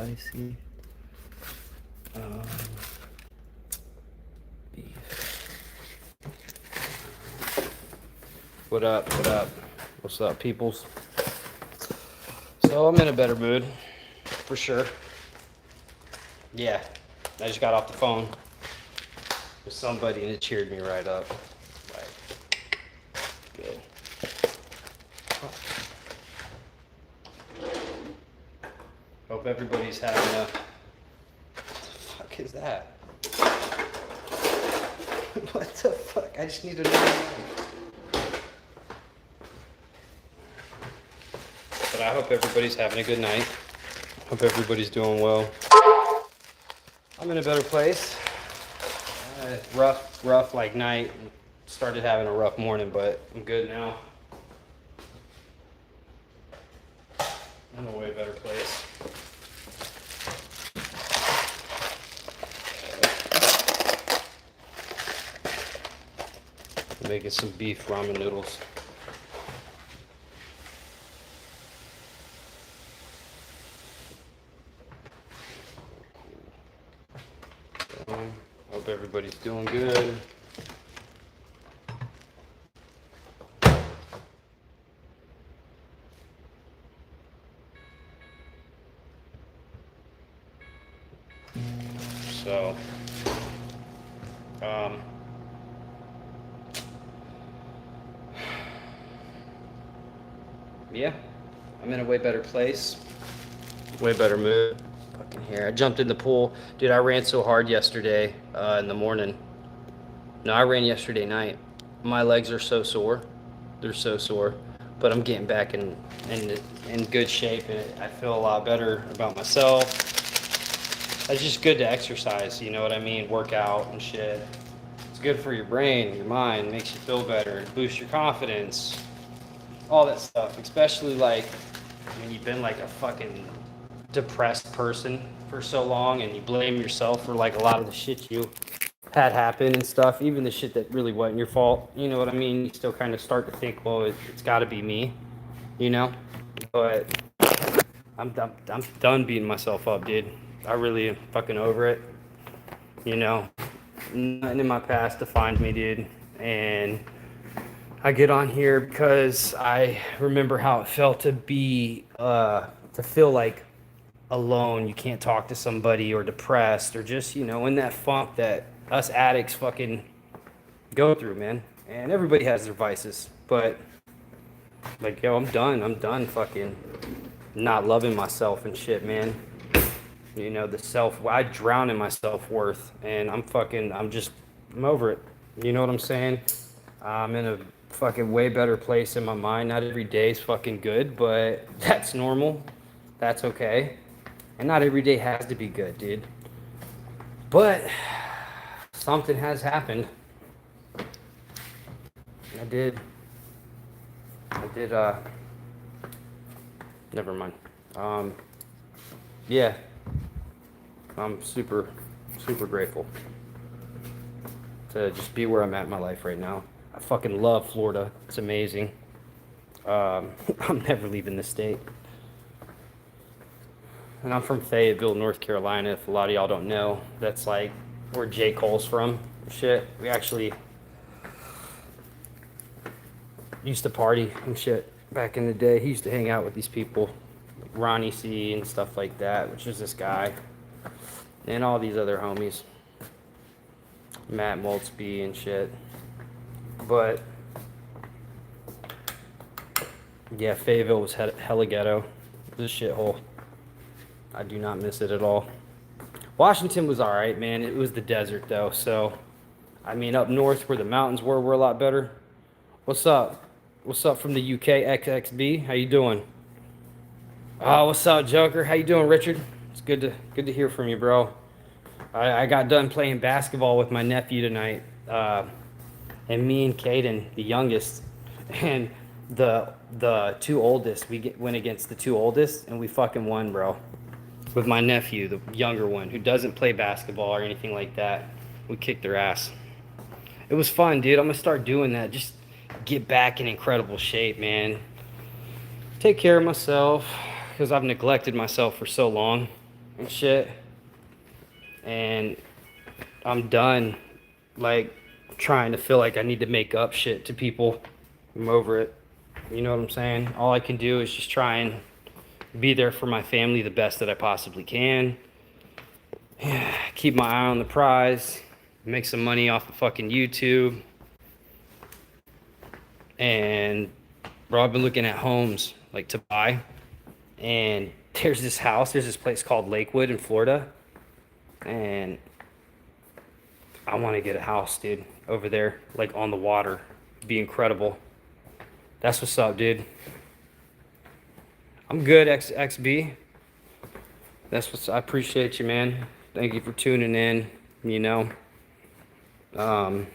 spicy. Beef. What up? What up? What's up, peoples? So I'm in a better mood, for sure. Yeah, I just got off the phone with somebody and it cheered me right up. Like, good. Hope everybody's having a... What the fuck is that? What the fuck? I just need to know. But I hope everybody's having a good night. Hope everybody's doing well. I'm in a better place. Rough like night. Started having a rough morning, but I'm good now. I'm in a way better place. I'm making some beef ramen noodles. Hope everybody's doing good. So, yeah, I'm in a way better place, way better mood. Fucking here, I jumped in the pool. Dude, I ran so hard yesterday in the morning. No, I ran yesterday night. My legs are so sore. They're so sore. But I'm getting back in good shape, and I feel a lot better about myself. It's just good to exercise, you know what I mean? Work out and shit. It's good for your brain, your mind, makes you feel better, boosts your confidence, all that stuff. Especially like when you've been like a fucking depressed person for so long and you blame yourself for like a lot of the shit you had happen and stuff, even the shit that really wasn't your fault. You know what I mean? You still kind of start to think, well, it's got to be me, you know? But I'm done beating myself up, dude. I really am fucking over it. You know, nothing in my past defined me, dude. And I get on here because I remember how it felt to be, to feel like alone. You can't talk to somebody, or depressed, or just, you know, in that funk that us addicts fucking go through, man. And everybody has their vices. But, like, yo, I'm done fucking not loving myself and shit, man. You know, I drown in my self-worth, and I'm over it. You know what I'm saying? I'm in a fucking way better place in my mind. Not every day is fucking good, but that's normal. That's okay. And not every day has to be good, dude. But something has happened. I did, never mind. Yeah. I'm super grateful to just be where I'm at in my life right now. I fucking love Florida. It's amazing. I'm never leaving this state. And I'm from Fayetteville, North Carolina. If a lot of y'all don't know, that's like where J. Cole's from. Shit. We actually used to party and shit back in the day. He used to hang out with these people, like Ronnie C. and stuff like that, which is this guy. And all these other homies. Matt Maltzby and shit. But, yeah, Fayetteville was hella ghetto. It was a shithole. I do not miss it at all. Washington was alright, man. It was the desert, though. So, I mean, up north where the mountains were a lot better. What's up? What's up from the UK, XXB? How you doing? Oh, what's up, Joker? How you doing, Richard? It's good to hear from you, bro. I got done playing basketball with my nephew tonight, and me and Caden, the youngest, and the two oldest. Went against the two oldest, and we fucking won, bro. With my nephew, the younger one, who doesn't play basketball or anything like that. We kicked their ass. It was fun, dude. I'm gonna start doing that. Just get back in incredible shape, man. Take care of myself, because I've neglected myself for so long. and shit. And I'm done, like, trying to feel like I need to make up shit to people. I'm over it. You know what I'm saying? All I can do is just try and be there for my family the best that I possibly can. Keep my eye on the prize. Make some money off of fucking YouTube. And, bro, I've been looking at homes, like, to buy. And there's this place called Lakewood in Florida. And I want to get a house, dude, over there, like on the water. It'd be incredible. That's what's up, dude. I'm good, XB. I appreciate you, man. Thank you for tuning in, you know. I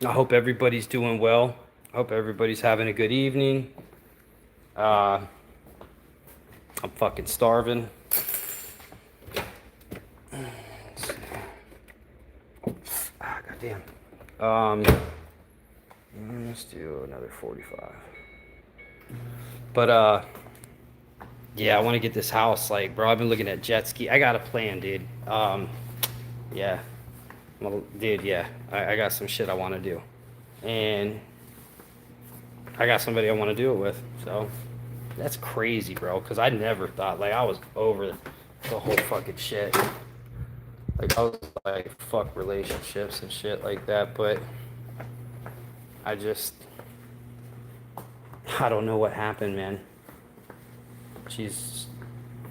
hope everybody's doing well. I hope everybody's having a good evening. I'm fucking starving. Goddamn. Let's do another 45. But yeah, I want to get this house. Like, bro, I've been looking at jet ski. I got a plan, dude. Yeah, well, dude, yeah, I got some shit I want to do, and I got somebody I want to do it with. So that's crazy, bro. Because I never thought, like, I was over the whole fucking shit. Like, I was like, fuck relationships and shit like that, but I don't know what happened, man. She's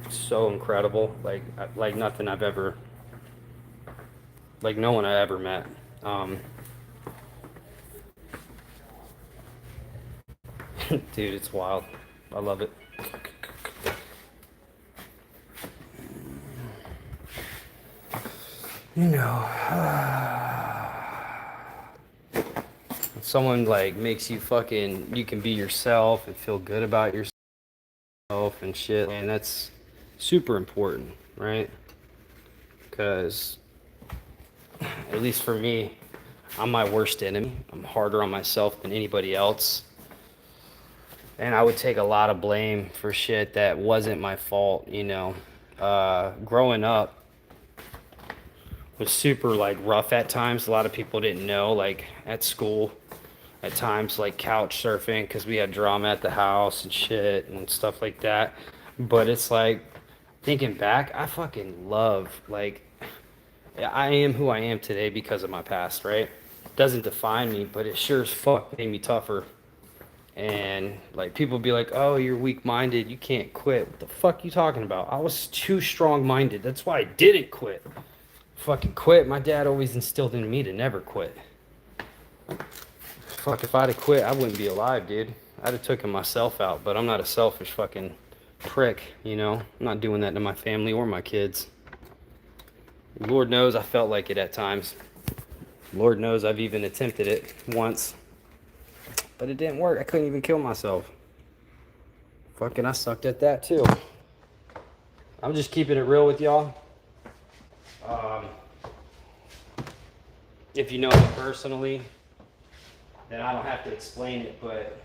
so incredible, like nothing I've ever, like no one I ever met. Dude, it's wild. I love it. You know, someone like makes you fucking, you can be yourself and feel good about yourself and shit, and that's super important, right? Because at least for me, I'm my worst enemy. I'm harder on myself than anybody else, and I would take a lot of blame for shit that wasn't my fault, you know. Growing up was super like rough at times. A lot of people didn't know, like at school at times, like couch surfing, because we had drama at the house and shit and stuff like that. But it's like, thinking back, I fucking love, like, I am who I am today because of my past, right? Doesn't define me, but it sure as fuck made me tougher. And like, people be like, oh, you're weak-minded, you can't quit. What the fuck you talking about? I was too strong-minded. That's why I didn't quit. Fucking quit. My dad always instilled in me to never quit. Fuck, if I'd have quit, I wouldn't be alive, dude. I'd have taken myself out, but I'm not a selfish fucking prick, you know? I'm not doing that to my family or my kids. Lord knows I felt like it at times. Lord knows I've even attempted it once. But it didn't work. I couldn't even kill myself. Fucking, I sucked at that too. I'm just keeping it real with y'all. If you know me personally, then I don't have to explain it, but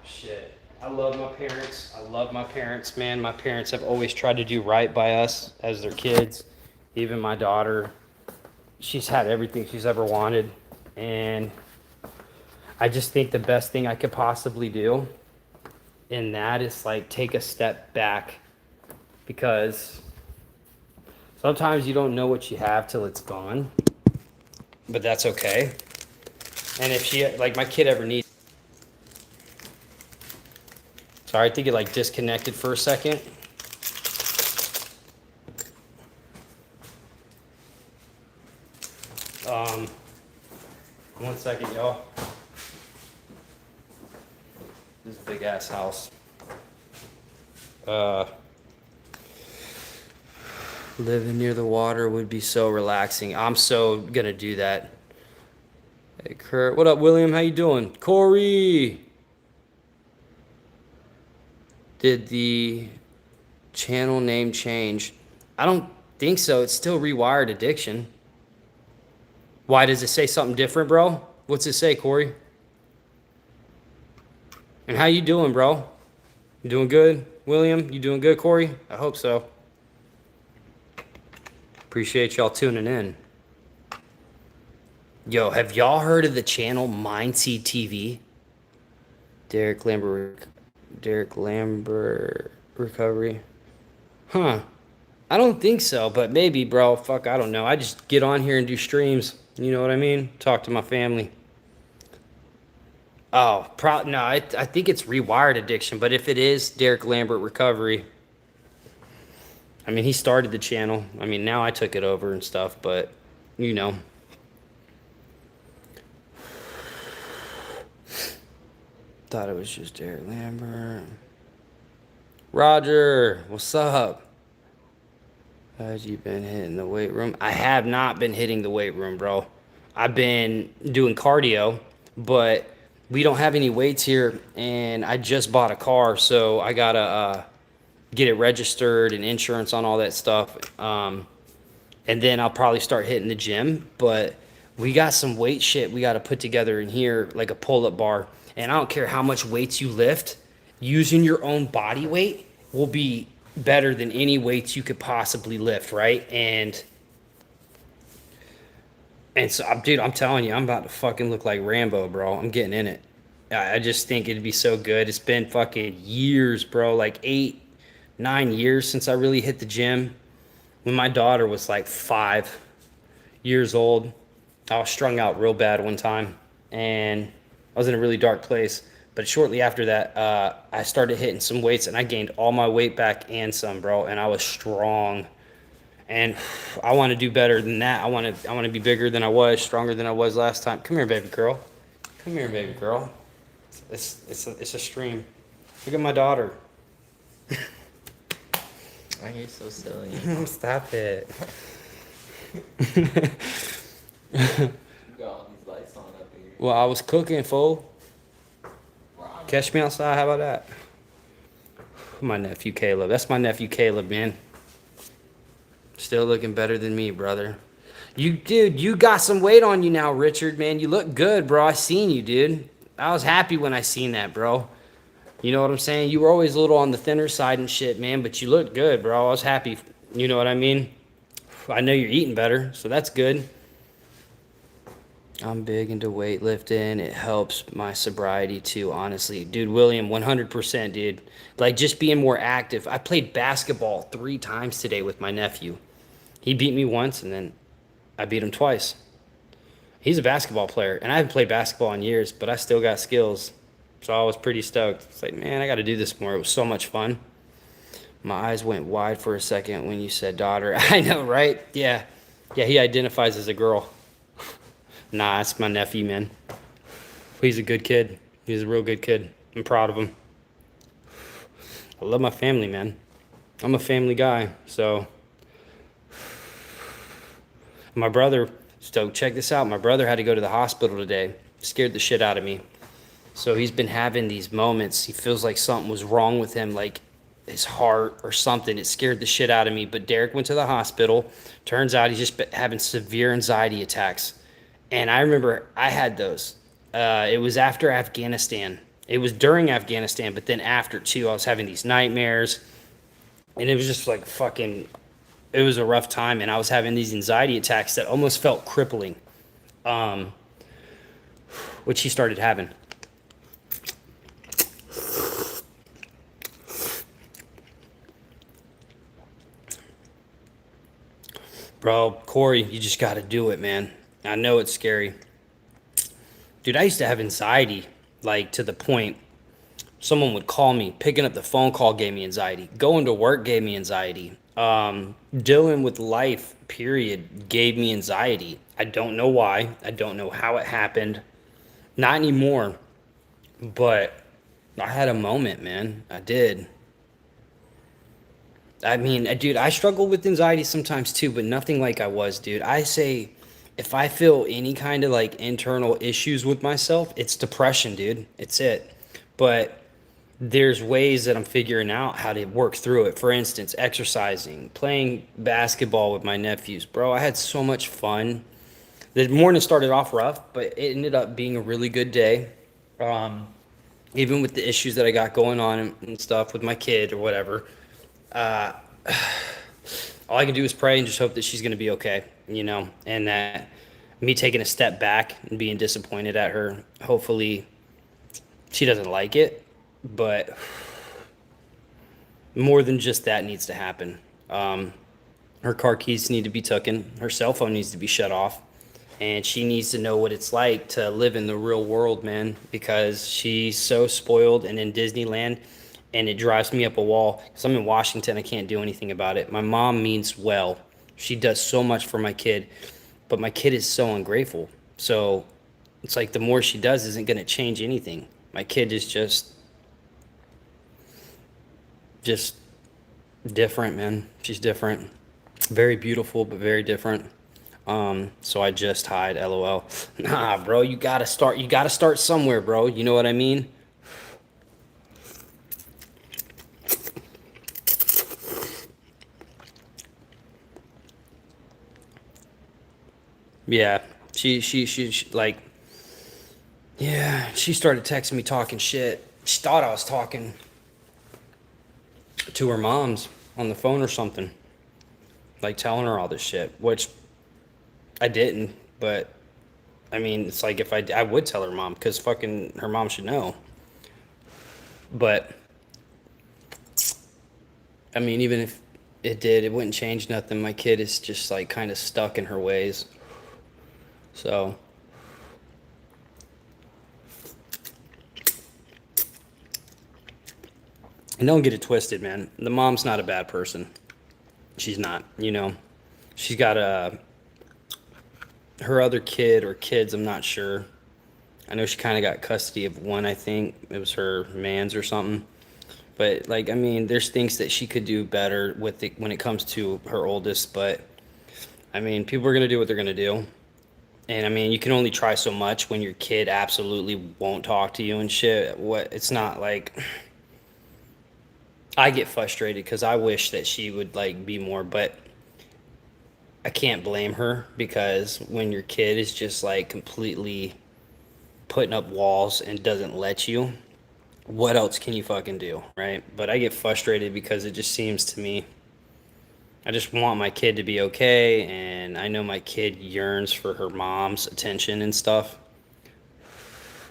shit. I love my parents. I love my parents, man. My parents have always tried to do right by us as their kids. Even my daughter, she's had everything she's ever wanted. And I just think the best thing I could possibly do in that is like take a step back, because sometimes you don't know what you have till it's gone, but that's okay. And if she, like my kid ever needs, sorry, I think it like disconnected for a second. One second, y'all. This big ass house. Living near the water would be so relaxing. I'm so gonna do that. Hey Kurt, what up, William? How you doing? Corey, did the channel name change? I don't think so. It's still Rewired Addiction. Why does it say something different, bro? What's it say, Corey? And how you doing, bro? You doing good? William? You doing good, Corey? I hope so. Appreciate y'all tuning in. Yo, have y'all heard of the channel Mindseed TV? Derek Lambert recovery. Huh. I don't think so, but maybe, bro. Fuck, I don't know. I just get on here and do streams. You know what I mean? Talk to my family. Oh, no, I think it's rewired addiction, but if it is Derek Lambert recovery, I mean, he started the channel. I mean, now I took it over and stuff, but you know. Thought it was just Derek Lambert. Roger, what's up? Have you been hitting the weight room? I have not been hitting the weight room, bro. I've been doing cardio, but we don't have any weights here, and I just bought a car, so I gotta get it registered and insurance on all that stuff. And then I'll probably start hitting the gym, but we got some weight shit we got to put together in here, like a pull-up bar. And I don't care how much weights you lift, using your own body weight will be better than any weights you could possibly lift, right? And so, dude, I'm telling you, I'm about to fucking look like Rambo, bro. I'm getting in it. I just think it'd be so good. It's been fucking years, bro, like 8, 9 years since I really hit the gym. When my daughter was like 5 years old, I was strung out real bad one time, and I was in a really dark place. But shortly after that, I started hitting some weights, and I gained all my weight back and some, bro. And I was strong, and I want to do better than that. I want to be bigger than I was, stronger than I was last time. Come here, baby girl. Come here, baby girl. It's a stream. Look at my daughter. Why are you so silly? Stop it. You got all these lights on up here. Well, I was cooking, fool. Catch me outside. How about that? My nephew Caleb. That's my nephew Caleb, man. Still looking better than me, brother. Dude, you got some weight on you now, Richard, man. You look good, bro. I seen you, dude. I was happy when I seen that, bro. You know what I'm saying? You were always a little on the thinner side and shit, man, but you looked good, bro. I was happy. You know what I mean? I know you're eating better, so that's good. I'm big into weightlifting. It helps my sobriety too, honestly. Dude, William, 100%, dude. Like, just being more active. I played basketball 3 times today with my nephew. He beat me once, and then I beat him twice. He's a basketball player, and I haven't played basketball in years, but I still got skills. So I was pretty stoked. It's like, man, I got to do this more. It was so much fun. My eyes went wide for a second when you said daughter. I know, right? Yeah. Yeah, he identifies as a girl. Nah, that's my nephew, man. He's a good kid. He's a real good kid. I'm proud of him. I love my family, man. I'm a family guy, so. My brother, so check this out. My brother had to go to the hospital today. Scared the shit out of me. So he's been having these moments. He feels like something was wrong with him, like his heart or something. It scared the shit out of me. But Derek went to the hospital. Turns out he's just been having severe anxiety attacks. And I remember I had those. It was after Afghanistan. It was during Afghanistan, but then after too, I was having these nightmares. And it was just like fucking, it was a rough time. And I was having these anxiety attacks that almost felt crippling, which he started having. Bro, Corey, you just got to do it, man. I know it's scary. Dude, I used to have anxiety, like to the point someone would call me. Picking up the phone call gave me anxiety. Going to work gave me anxiety. Dealing with life, period, gave me anxiety. I don't know why. I don't know how it happened. Not anymore. But I had a moment, man. I did. I mean, dude, I struggle with anxiety sometimes too, but nothing like I was, dude. I say, if I feel any kind of like internal issues with myself, it's depression, dude. It's it. But there's ways that I'm figuring out how to work through it. For instance, exercising, playing basketball with my nephews. Bro, I had so much fun. The morning started off rough, but it ended up being a really good day. even with the issues that I got going on and stuff with my kid or whatever, uh, all I can do is pray and just hope that she's going to be okay, you know, and that me taking a step back and being disappointed at her, hopefully she doesn't like it, but more than just that needs to happen. Her car keys need to be taken, her cell phone needs to be shut off, and she needs to know what it's like to live in the real world, man, because she's so spoiled and in Disneyland, and it drives me up a wall because I'm in Washington. I can't do anything about it. My mom means well. She does so much for my kid, but my kid is so ungrateful. So it's like the more she does isn't going to change anything. My kid is just different, man. She's different. Very beautiful, but very different. So I just hide, LOL. Nah, bro, you gotta start somewhere, bro. You know what I mean? Yeah, she like, yeah, she started texting me talking shit. She thought I was talking to her mom's on the phone or something, like telling her all this shit, which I didn't, but I mean, it's like if I would tell her mom because fucking her mom should know. But I mean, even if it did, it wouldn't change nothing. My kid is just like kind of stuck in her ways. So, and don't get it twisted, man. The mom's not a bad person. She's not, you know. She's got her other kid or kids, I'm not sure. I know she kind of got custody of one, I think. It was her man's or something. But like, I mean, there's things that she could do better with it when it comes to her oldest, but I mean, people are going to do what they're going to do. And I mean, you can only try so much when your kid absolutely won't talk to you and shit. What it's not like I get frustrated because I wish that she would like be more, but I can't blame her because when your kid is just like completely putting up walls and doesn't let you, what else can you fucking do, right? But I get frustrated because it just seems to me I just want my kid to be okay, and I know my kid yearns for her mom's attention and stuff.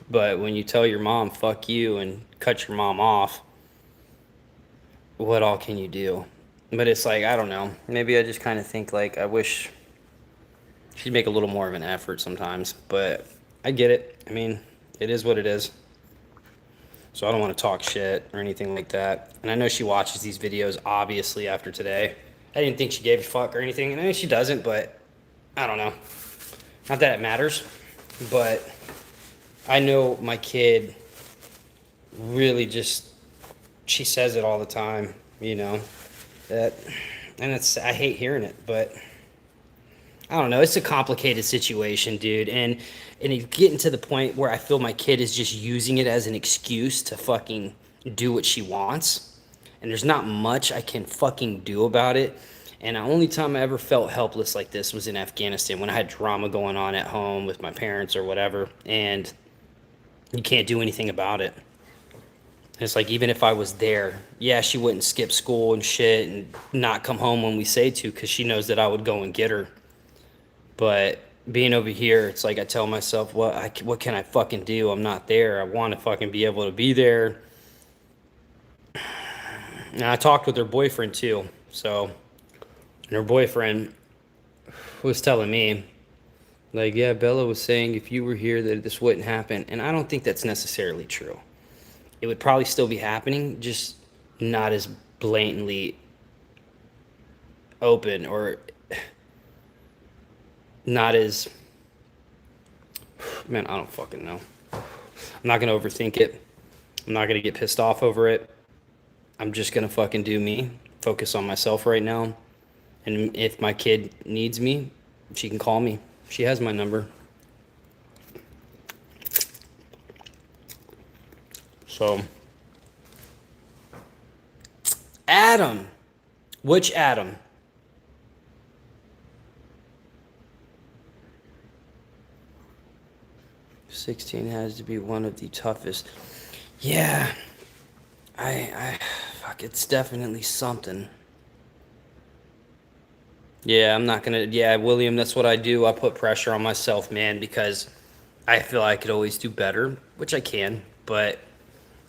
But when you tell your mom fuck you and cut your mom off, what all can you do? But it's like, I don't know. Maybe I just kind of think like I wish she'd make a little more of an effort sometimes, but I get it. I mean, it is what it is. So I don't want to talk shit or anything like that. And I know she watches these videos obviously after today. I didn't think she gave a fuck or anything. And I mean, she doesn't, but I don't know. Not that it matters, but I know my kid really just, she says it all the time, you know, that, and it's, I hate hearing it, but I don't know. It's a complicated situation, dude. And it's getting to the point where I feel my kid is just using it as an excuse to fucking do what she wants. And there's not much I can fucking do about it. And the only time I ever felt helpless like this was in Afghanistan when I had drama going on at home with my parents or whatever. And you can't do anything about it. It's like, even if I was there, yeah, she wouldn't skip school and shit and not come home when we say to because she knows that I would go and get her. But being over here, it's like I tell myself, what can I fucking do? I'm not there. I want to fucking be able to be there. And I talked with her boyfriend too. So, and her boyfriend was telling me, like, yeah, Bella was saying if you were here that this wouldn't happen. And I don't think that's necessarily true. It would probably still be happening, just not as blatantly open or not as, man, I don't fucking know. I'm not going to overthink it. I'm not going to get pissed off over it. I'm just going to fucking do me, focus on myself right now. And if my kid needs me, she can call me. She has my number. So, Adam. Which Adam? "16 has to be one of the toughest." Yeah, fuck, it's definitely something. Yeah, I'm not gonna. Yeah, William, that's what I do. I put pressure on myself, man, because I feel I could always do better, which I can, but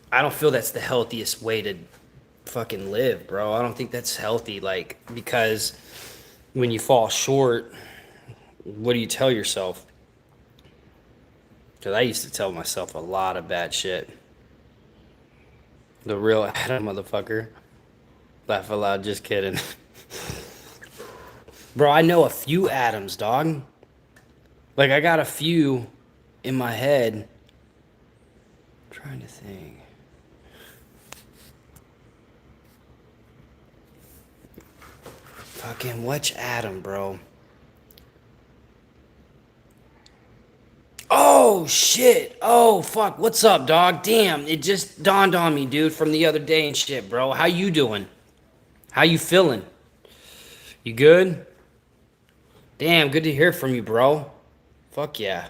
I don't feel that's the healthiest way to fucking live, bro. I don't think that's healthy, like, because when you fall short, what do you tell yourself? Because I used to tell myself a lot of bad shit. The real Adam motherfucker. Laugh aloud, just kidding. Bro, I know a few Adams, dog. Like, I got a few in my head. I'm trying to think. Fucking which Adam, bro? Oh, shit. Oh, fuck. What's up, dog? Damn, it just dawned on me, dude, from the other day and shit, bro. How you doing? How you feeling? You good? Damn, good to hear from you, bro. Fuck yeah.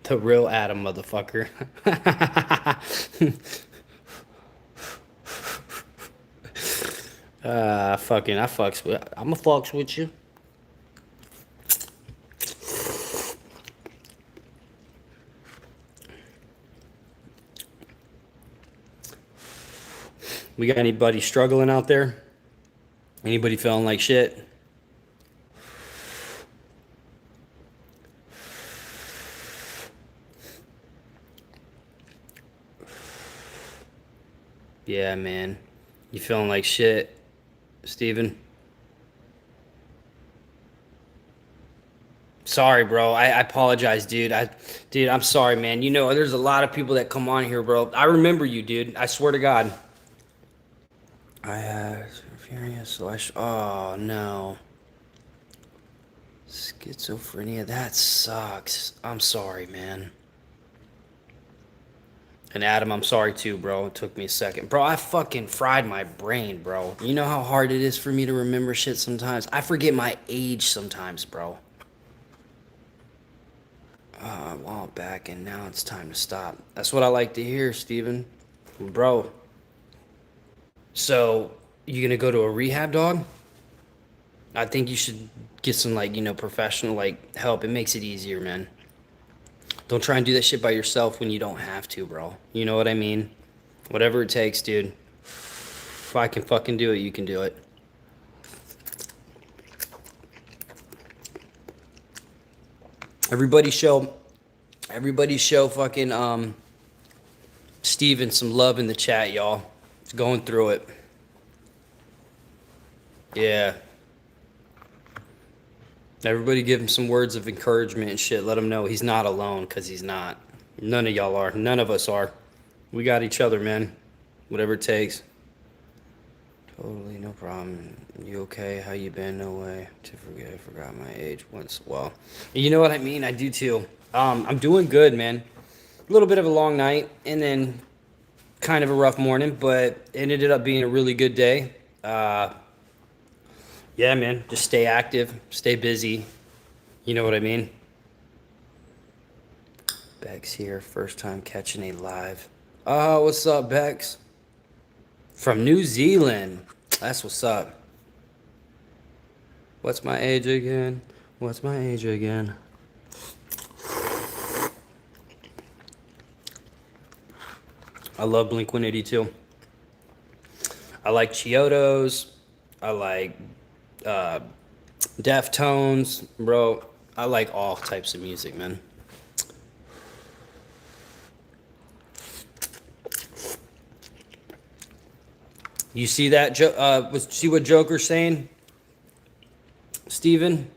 The real Adam, motherfucker. Fucking, I'ma fucks with you. We got anybody struggling out there? Anybody feeling like shit? Yeah, man. You feeling like shit, Steven? Sorry, bro. I apologize, dude. Dude, I'm sorry, man. You know, there's a lot of people that come on here, bro. I remember you, dude. I swear to God. I furious. Oh no. Schizophrenia. That sucks. I'm sorry, man. And Adam, I'm sorry too, bro. It took me a second. Bro, I fucking fried my brain, bro. You know how hard it is for me to remember shit sometimes? I forget my age sometimes, bro. A while back, and now it's time to stop. That's what I like to hear, Steven. Bro. So, you gonna go to a rehab, dog? I think you should get some, like, you know, professional, like, help. It makes it easier, man. Don't try and do that shit by yourself when you don't have to, bro. You know what I mean? Whatever it takes, dude. If I can fucking do it, you can do it. Everybody show fucking Steven some love in the chat, y'all. It's going through it. Yeah. Everybody give him some words of encouragement and shit. Let him know he's not alone, because he's not. None of y'all are. None of us are. We got each other, man. Whatever it takes. Totally, no problem. You okay? How you been? No way. To forget, I forgot my age once. Well, you know what I mean? I do too. I'm doing good, man. A little bit of a long night, and then kind of a rough morning, but it ended up being a really good day. Yeah, man, just stay active, stay busy. You know what I mean? Bex here, first time catching a live. Oh, what's up, Bex? From New Zealand. That's what's up. What's my age again? What's my age again? I love Blink-182. I like Chiodos. I like Deftones, bro. I like all types of music, man. You see that? See what Joker's saying, Steven?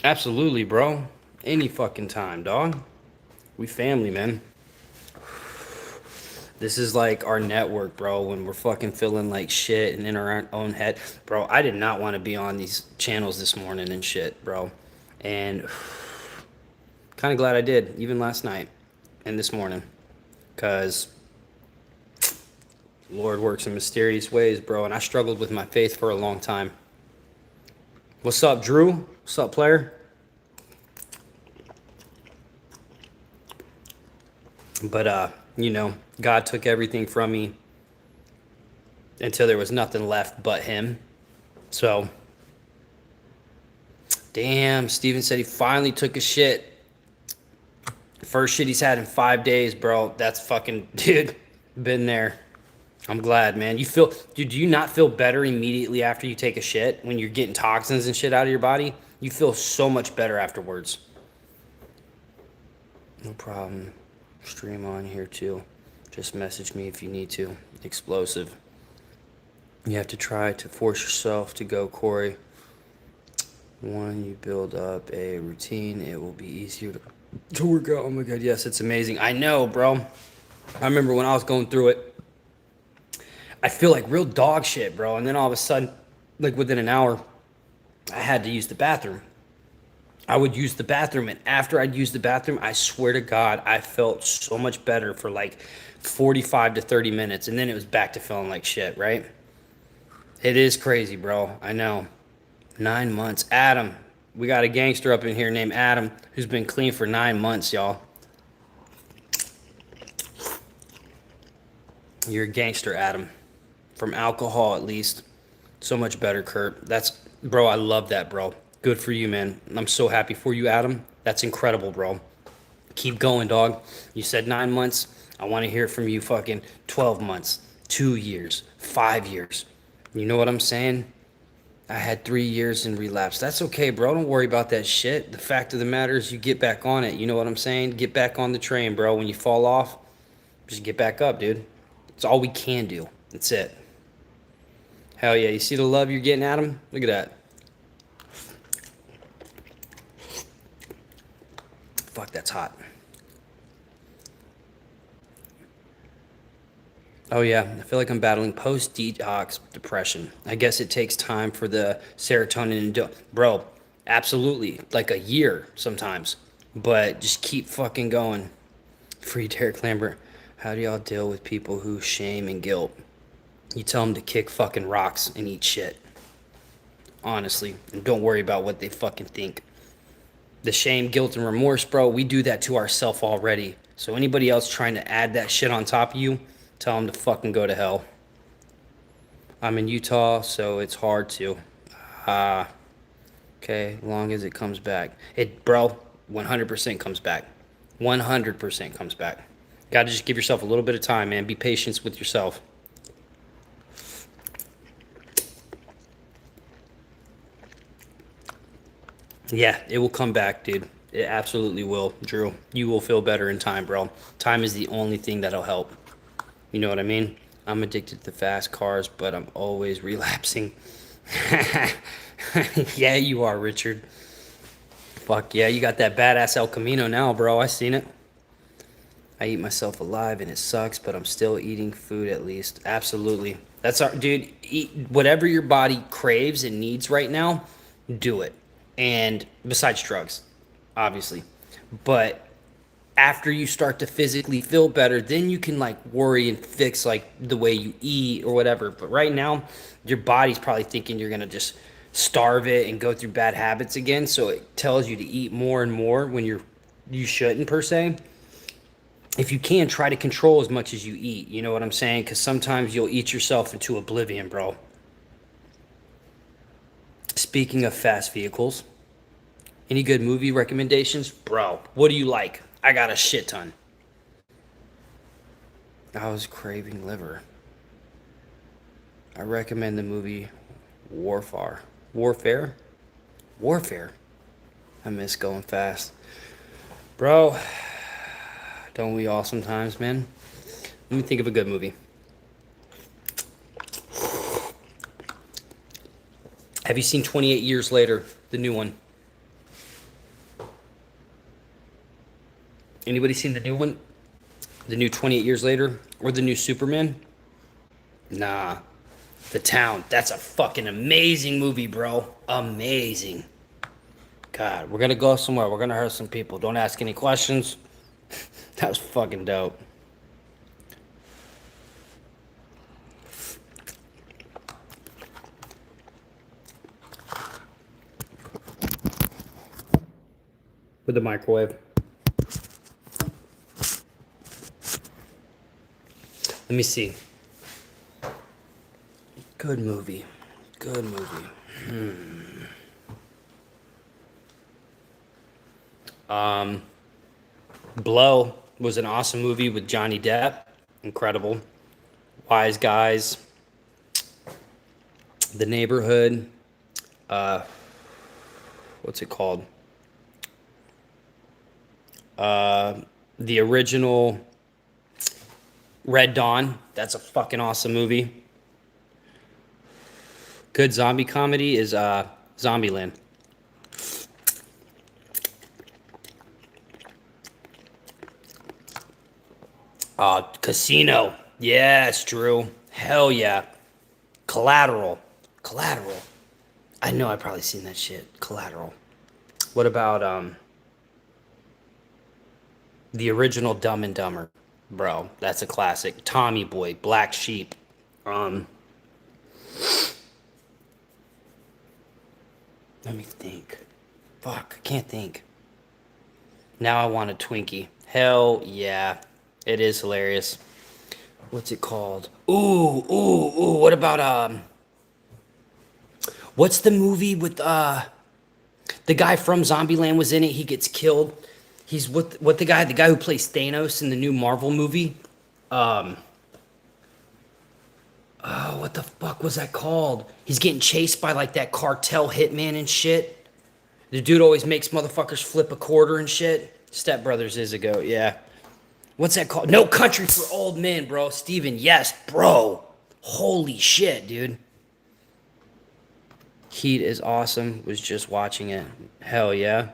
Absolutely, bro. Any fucking time, dog. We family, man. This is like our network, bro, when we're fucking feeling like shit and in our own head. Bro, I did not want to be on these channels this morning and shit, bro. And kind of glad I did, even last night and this morning. Because Lord works in mysterious ways, bro. And I struggled with my faith for a long time. What's up, Drew? What's up, player? But, you know, God took everything from me until there was nothing left but him. So, damn, Steven said he finally took a shit. First shit he's had in 5 days, bro. That's fucking, dude, been there. I'm glad, man. Dude, do you not feel better immediately after you take a shit when you're getting toxins and shit out of your body? You feel so much better afterwards. No problem. Stream on here too. Just message me if you need to. Explosive. You have to try to force yourself to go, Corey. When you build up a routine, it will be easier to work out. Oh my God, yes, it's amazing. I know, bro. I remember when I was going through it, I feel like real dog shit, bro. And then all of a sudden, like within an hour, I had to use the bathroom. I would use the bathroom, and after I'd use the bathroom, I swear to God, I felt so much better for like 45 to 30 minutes, and then it was back to feeling like shit, right? It is crazy, bro. I know. 9 months. Adam. We got a gangster up in here named Adam who's been clean for 9 months, y'all. You're a gangster, Adam. From alcohol, at least. So much better, Kurt. Bro, I love that, bro. Good for you, man. I'm so happy for you, Adam. That's incredible, bro. Keep going, dog. You said 9 months. I want to hear from you fucking 12 months, 2 years, 5 years. You know what I'm saying? I had 3 years in relapse. That's okay, bro. Don't worry about that shit. The fact of the matter is you get back on it. You know what I'm saying? Get back on the train, bro. When you fall off, just get back up, dude. It's all we can do. That's it. Hell yeah. You see the love you're getting, Adam? Look at that. Fuck, that's hot. Oh yeah, I feel like I'm battling post-detox depression. I guess it takes time for the serotonin and bro, absolutely, like a year sometimes. But just keep fucking going. Free Derek Lambert. How do y'all deal with people who shame and guilt? You tell them to kick fucking rocks and eat shit. Honestly, and don't worry about what they fucking think. The shame, guilt, and remorse, bro, we do that to ourselves already. So anybody else trying to add that shit on top of you, tell them to fucking go to hell. I'm in Utah, so it's hard to. Okay, long as it comes back. Bro, 100% comes back. 100% comes back. Gotta just give yourself a little bit of time, man. Be patient with yourself. Yeah, it will come back, dude. It absolutely will, Drew. You will feel better in time, bro. Time is the only thing that'll help. You know what I mean? I'm addicted to fast cars, but I'm always relapsing. Yeah, you are, Richard. Fuck yeah, you got that badass El Camino now, bro. I seen it. I eat myself alive and it sucks, but I'm still eating food at least. Absolutely. That's our dude, eat whatever your body craves and needs right now, do it. And besides drugs, obviously. But after you start to physically feel better, then you can like worry and fix like the way you eat or whatever. But right now, your body's probably thinking you're gonna just starve it and go through bad habits again. So it tells you to eat more and more when you shouldn't per se. If you can, try to control as much as you eat. You know what I'm saying? Because sometimes you'll eat yourself into oblivion, bro. Speaking of fast vehicles, any good movie recommendations? Bro, what do you like? I got a shit ton. I was craving liver. I recommend the movie Warfare. Warfare? Warfare. I miss going fast. Bro, don't we all sometimes, man? Let me think of a good movie. Have you seen 28 Years Later, the new one? Anybody seen the new one? The new 28 Years Later? Or the new Superman? Nah. The Town. That's a fucking amazing movie, bro. Amazing. God, we're gonna go somewhere. We're gonna hurt some people. Don't ask any questions. That was fucking dope. With the microwave. Let me see. Good movie. Good movie. Blow was an awesome movie with Johnny Depp. Incredible. Wise Guys. The Neighborhood. What's it called? The original Red Dawn. That's a fucking awesome movie. Good zombie comedy is Zombieland. Casino. Yes, Drew. Hell yeah. Collateral. Collateral. I know I probably seen that shit. Collateral. What about the original Dumb and Dumber? Bro, that's a classic. Tommy Boy, Black Sheep. Let me think. Fuck, I can't think. Now I want a Twinkie. Hell yeah. It is hilarious. What's it called? Ooh. What about what's the movie with the guy from Zombieland was in it, he gets killed. He's what the guy who plays Thanos in the new Marvel movie. Oh, what the fuck was that called? He's getting chased by like that cartel hitman and shit. The dude always makes motherfuckers flip a quarter and shit. Step Brothers is a goat, yeah. What's that called? No Country for Old Men, bro. Steven, yes, bro. Holy shit, dude. Heat is awesome. Was just watching it. Hell yeah.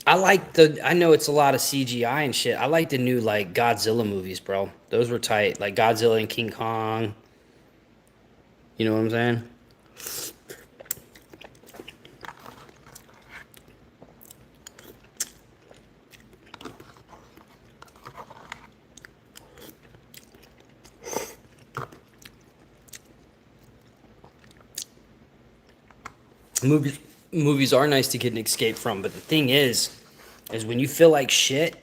I know it's a lot of CGI and shit. I like the new, like, Godzilla movies, bro. Those were tight. Like, Godzilla and King Kong. You know what I'm saying? Movies are nice to get an escape from, but the thing is when you feel like shit,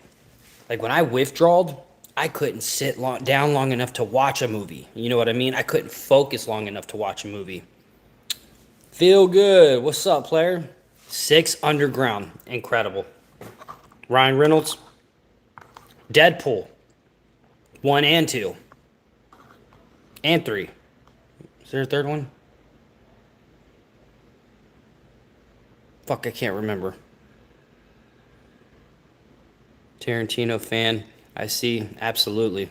like when I withdrawed, I couldn't sit down long enough to watch a movie. You know what I mean? I couldn't focus long enough to watch a movie. Feel good. What's up, player? 6 Underground. Incredible. Ryan Reynolds. Deadpool. 1 and 2. And 3. Is there a third one? Fuck, I can't remember. Tarantino fan. I see. Absolutely.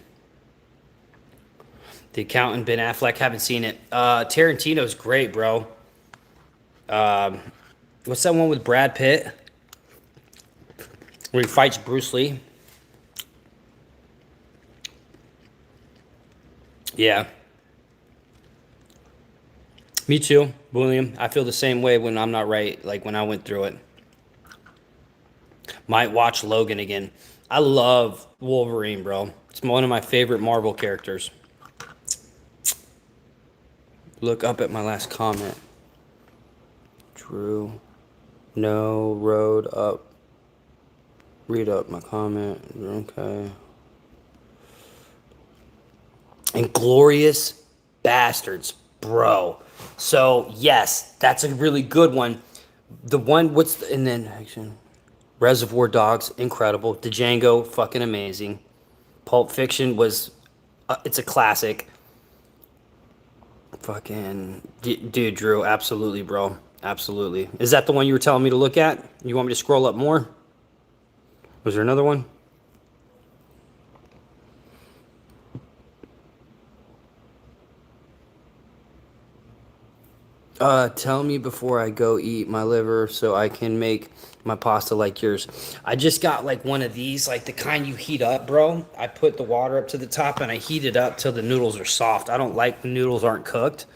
The Accountant, Ben Affleck. Haven't seen it. Tarantino's great, bro. What's that one with Brad Pitt? Where he fights Bruce Lee. Yeah. Me too, William. I feel the same way when I'm not right, like when I went through it. Might watch Logan again. I love Wolverine, bro. It's one of my favorite Marvel characters. Look up at my last comment. Drew. No, road up. Read up my comment. Okay. Inglorious Bastards, bro. So, yes, that's a really good one. The one, and then, action. Reservoir Dogs, incredible. Django, fucking amazing. Pulp Fiction was, it's a classic. Fucking, dude, Drew, absolutely, bro. Absolutely. Is that the one you were telling me to look at? You want me to scroll up more? Was there another one? Tell me before I go eat my liver so I can make my pasta like yours. I just got like one of these, like the kind you heat up, bro. I put the water up to the top and I heat it up till the noodles are soft. I don't like the noodles aren't cooked.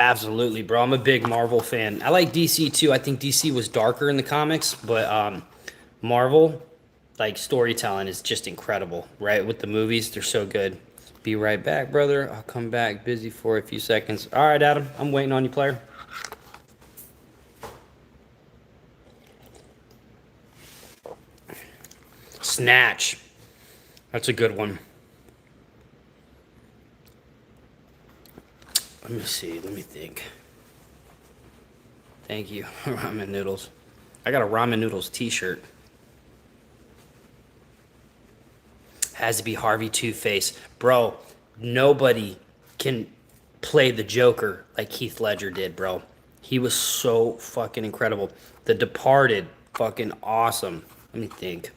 Absolutely, bro. I'm a big Marvel fan. I like DC too. I think DC was darker in the comics, but Marvel, like storytelling is just incredible, right? With the movies, they're so good. Be right back, brother. I'll come back. Busy for a few seconds. All right, Adam. I'm waiting on you, player. Snatch. That's a good one. Let me see. Let me think. Thank you. Ramen noodles. I got a ramen noodles t-shirt. Has to be Harvey Two-Face. Bro, nobody can play the Joker like Heath Ledger did, bro. He was so fucking incredible. The Departed, fucking awesome. Let me think.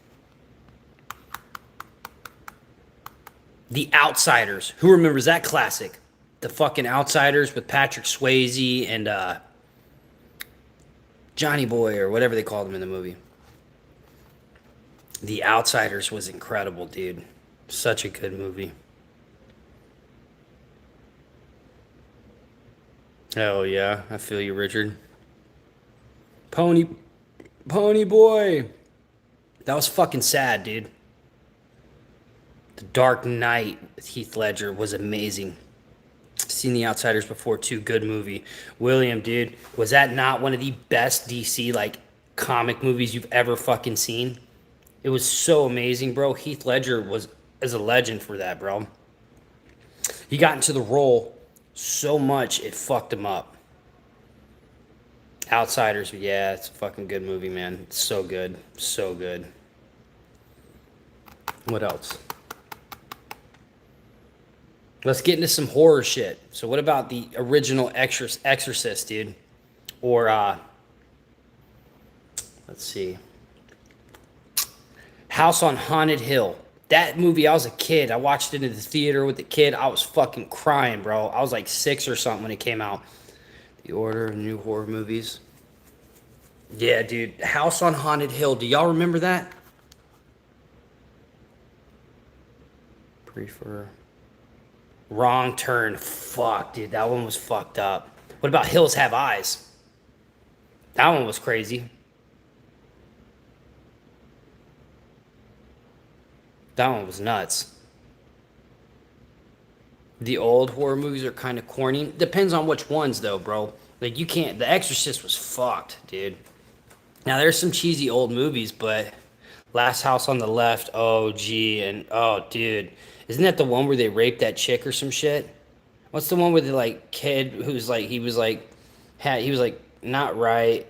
The Outsiders. Who remembers that classic? The fucking Outsiders with Patrick Swayze and Johnny Boy or whatever they called him in the movie. The Outsiders was incredible, dude. Such a good movie. Hell yeah, I feel you, Richard. Pony Boy. That was fucking sad, dude. The Dark Knight with Heath Ledger was amazing. Seen The Outsiders before too. Good movie. William, dude, was that not one of the best DC like comic movies you've ever fucking seen? It was so amazing, bro. Heath Ledger was a legend for that, bro. He got into the role so much it fucked him up. Outsiders, yeah, it's a fucking good movie, man. It's so good. So good. What else? Let's get into some horror shit. So what about the original Exorcist, dude? Or, let's see. House on Haunted Hill. That movie, I was a kid. I watched it in the theater with the kid. I was fucking crying, bro. I was like 6 or something when it came out. The Order of New Horror Movies. Yeah, dude. House on Haunted Hill. Do y'all remember that? Prefer. Wrong Turn. Fuck, dude. That one was fucked up. What about Hills Have Eyes? That one was crazy. That one was nuts. The old horror movies are kind of corny. Depends on which ones, though, bro. Like, you can't... The Exorcist was fucked, dude. Now, there's some cheesy old movies, but... Last House on the Left, OG, and... Oh, dude. Isn't that the one where they raped that chick or some shit? What's the one with the, like, kid who's, like... He was, like... He was, like, not right...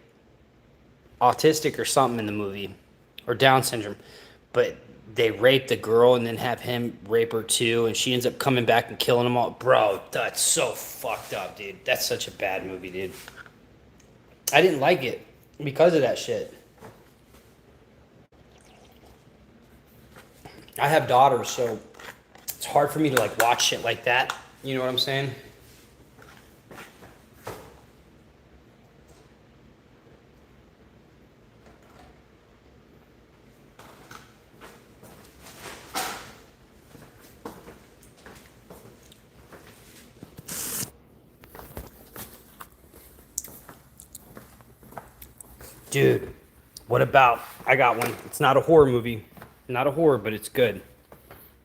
Autistic or something in the movie. Or Down syndrome. But... They rape the girl and then have him rape her too, and she ends up coming back and killing them all. Bro, that's so fucked up, dude. That's such a bad movie, dude. I didn't like it because of that shit. I have daughters, so it's hard for me to like watch shit like that. You know what I'm saying? Dude, what about, I got one. It's not a horror movie. Not a horror, but it's good.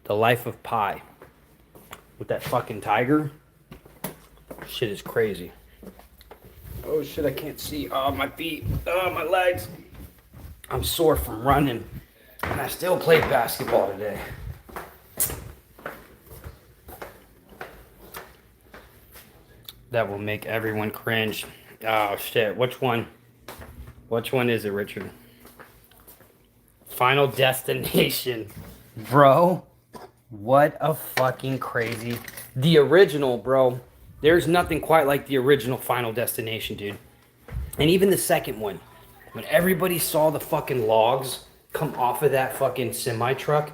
The Life of Pi. With that fucking tiger. Shit is crazy. Oh shit, I can't see. Oh, my feet. Oh, my legs. I'm sore from running. And I still played basketball today. That will make everyone cringe. Oh shit, which one? Which one is it, Richard? Final Destination. Bro, what a fucking crazy... The original, bro. There's nothing quite like the original Final Destination, dude. And even the second one. When everybody saw the fucking logs come off of that fucking semi-truck,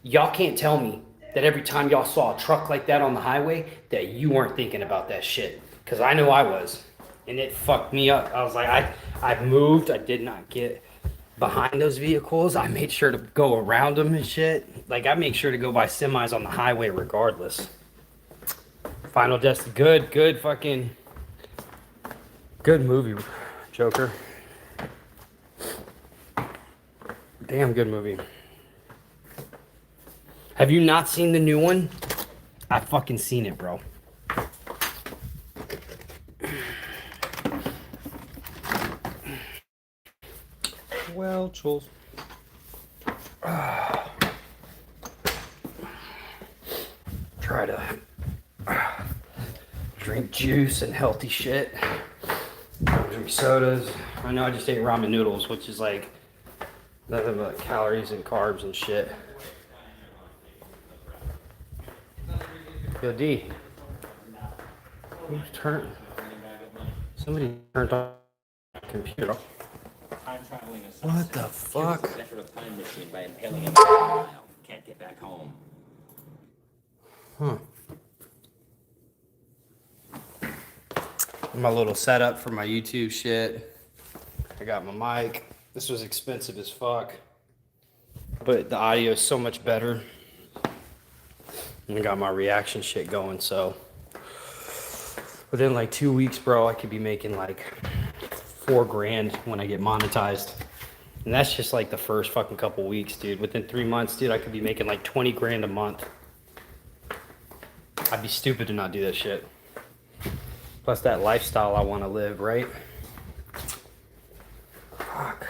y'all can't tell me that every time y'all saw a truck like that on the highway, that you weren't thinking about that shit. Because I know I was. And it fucked me up. I was like, I moved. I did not get behind those vehicles. I made sure to go around them and shit. Like, I make sure to go by semis on the highway regardless. Final Destination. Good fucking... Good movie, Joker. Damn good movie. Have you not seen the new one? I've fucking seen it, bro. Well, Jules. Try to drink juice and healthy shit. Drink sodas. I know I just ate ramen noodles, which is like nothing but calories and carbs and shit. Yo, D. Somebody turned on the computer. What the fuck? Time machine by impaling him. Can't get back home. Huh. My little setup for my YouTube shit. I got my mic. This was expensive as fuck, but the audio is so much better. And I got my reaction shit going, so within like 2 weeks, bro, I could be making like $4,000 when I get monetized. And that's just like the first fucking couple weeks, dude. Within 3 months, dude, I could be making like 20 grand a month. I'd be stupid to not do that shit. Plus that lifestyle I want to live, right? Fuck.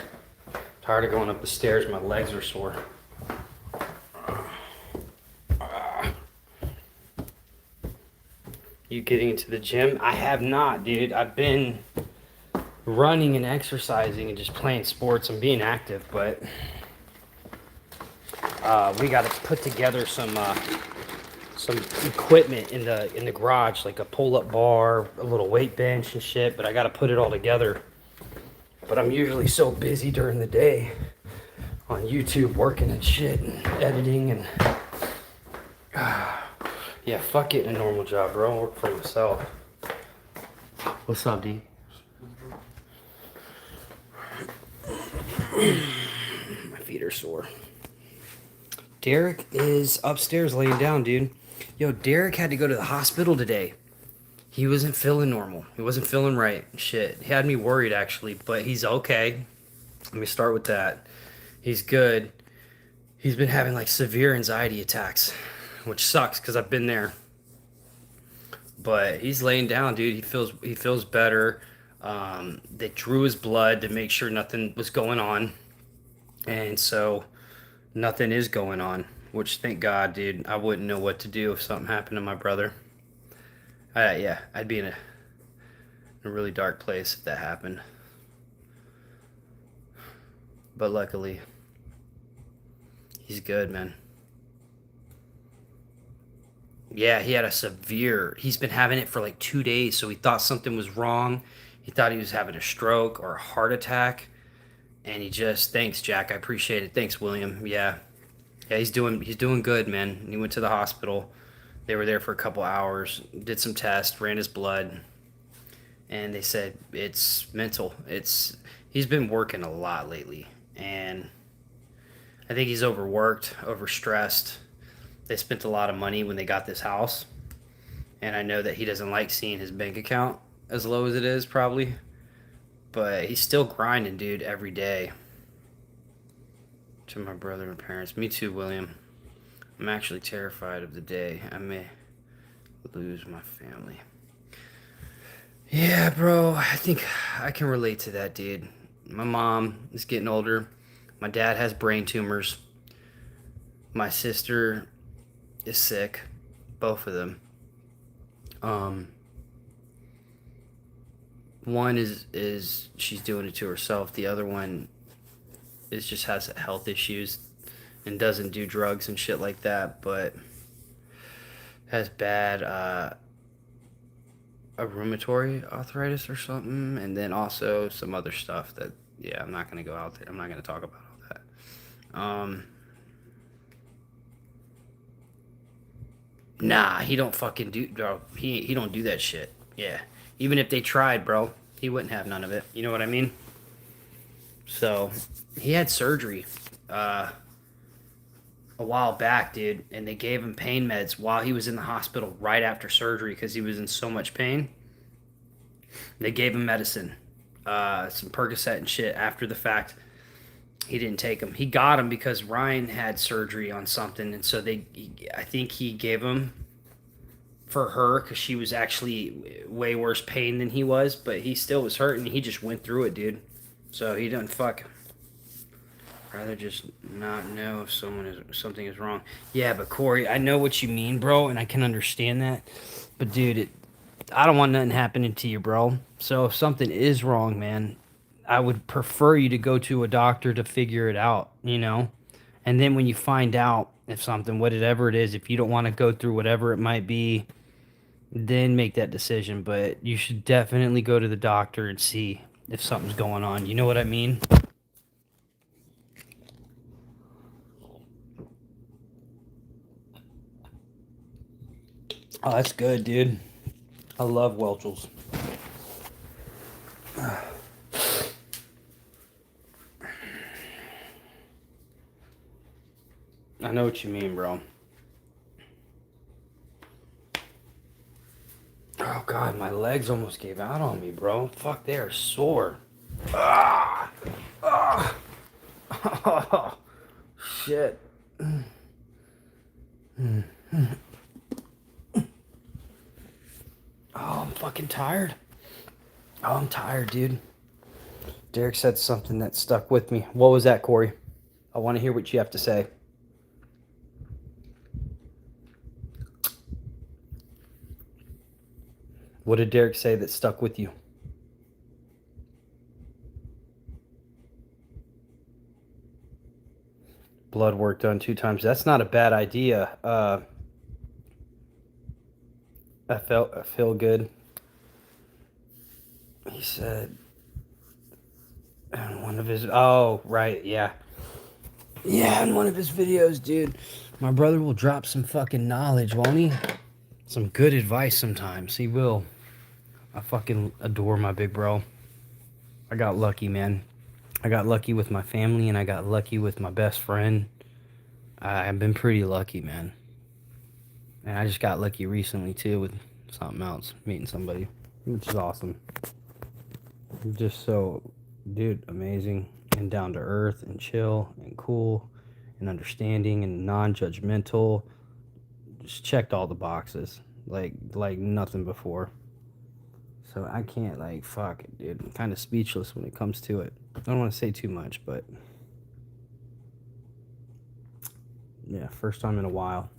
Tired of going up the stairs. My legs are sore. You getting into the gym? I have not, dude. I've been running and exercising and just playing sports and being active, but we got to put together some equipment in the garage, like a pull-up bar, a little weight bench and shit, but I got to put it all together. But I'm usually so busy during the day on YouTube working and shit and editing and yeah, fuck getting a normal job, bro. I work for myself. What's up, D? My feet are sore. Derek is upstairs laying down, dude. Yo, Derek had to go to the hospital today. He wasn't feeling normal. He wasn't feeling right. Shit. He had me worried, actually, but he's okay. Let me start with that. He's good. He's been having like severe anxiety attacks, which sucks because I've been there. But he's laying down, dude. He feels better. They drew his blood to make sure nothing was going on, and so nothing is going on. Which, thank God, dude. I wouldn't know what to do if something happened to my brother. Yeah, I'd be in a really dark place if that happened. But luckily, he's good, man. Yeah, he had he's been having it for like 2 days, so he thought something was wrong. He thought he was having a stroke or a heart attack. And thanks, Jack, I appreciate it. Thanks, William. Yeah, he's doing good, man. He went to the hospital. They were there for a couple hours, did some tests, ran his blood, and they said it's mental. He's been working a lot lately, and I think he's overworked, overstressed. They spent a lot of money when they got this house, and I know that he doesn't like seeing his bank account as low as it is, probably, but he's still grinding, dude, every day. To my brother and parents. Me too, William. I'm actually terrified of the day I may lose my family. Yeah, bro, I think I can relate to that, dude. My mom is getting older. My dad has brain tumors. My sister is sick. Both of them. One is she's doing it to herself. The other one is just has health issues and doesn't do drugs and shit like that, but has bad a rheumatoid arthritis or something, and then also some other stuff that, yeah, I'm not gonna go out there. I'm not gonna talk about all that. Nah, he don't fucking do, bro. He don't do that shit. Yeah, even if they tried, bro, he wouldn't have none of it. You know what I mean? So he had surgery a while back, dude, and they gave him pain meds while he was in the hospital right after surgery because he was in so much pain. They gave him medicine, some Percocet and shit after the fact. He didn't take them. He got them because Ryan had surgery on something, and so I think he gave them for her because she was actually way worse pain than he was, but he still was hurting. He just went through it, dude. So he didn't fuck. rather just not know if something is wrong. Yeah, but Corey, I know what you mean, bro, and I can understand that. But dude, I don't want nothing happening to you, bro. So if something is wrong, man, I would prefer you to go to a doctor to figure it out, you know? And then when you find out if something, whatever it is, if you don't want to go through whatever it might be, then make that decision. But you should definitely go to the doctor and see if something's going on. You know what I mean? Oh, that's good, dude. I love Welchels. I know what you mean, bro. Oh, God, my legs almost gave out on me, bro. Fuck, they are sore. Ah! Ah! Oh, shit. Oh, I'm fucking tired. Oh, I'm tired, dude. Derek said something that stuck with me. What was that, Corey? I want to hear what you have to say. What did Derek say that stuck with you? Blood work done 2 times. That's not a bad idea. I feel good. He said, in one of his, oh, right, yeah. Yeah, in one of his videos, dude. My brother will drop some fucking knowledge, won't he? Some good advice sometimes. He will. I fucking adore my big bro. I got lucky, man. I got lucky with my family, and I got lucky with my best friend. I've been pretty lucky, man. And I just got lucky recently, too, with something else. Meeting somebody, which is awesome. Just so, dude, amazing and down to earth and chill and cool and understanding and non-judgmental. Just checked all the boxes like nothing before. So I can't, like, fuck it, dude. I'm kind of speechless when it comes to it. I don't want to say too much, but yeah, first time in a while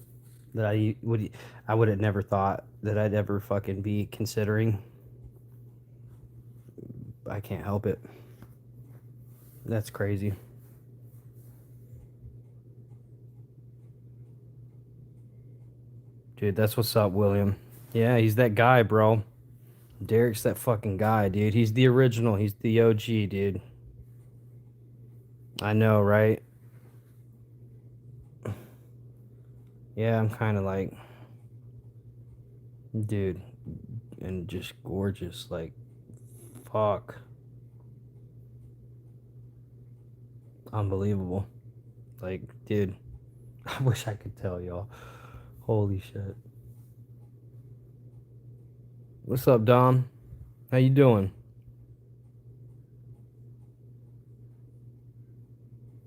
that I would have never thought that I'd ever fucking be considering. I can't help it. That's crazy. Dude, that's what's up, William. Yeah, he's that guy, bro. Derek's that fucking guy, dude. He's the original. He's the OG, dude. I know, right? Yeah, I'm kind of like, dude, and just gorgeous. Like, fuck. Unbelievable. Like, dude, I wish I could tell y'all. Holy shit. What's up, Dom? How you doing?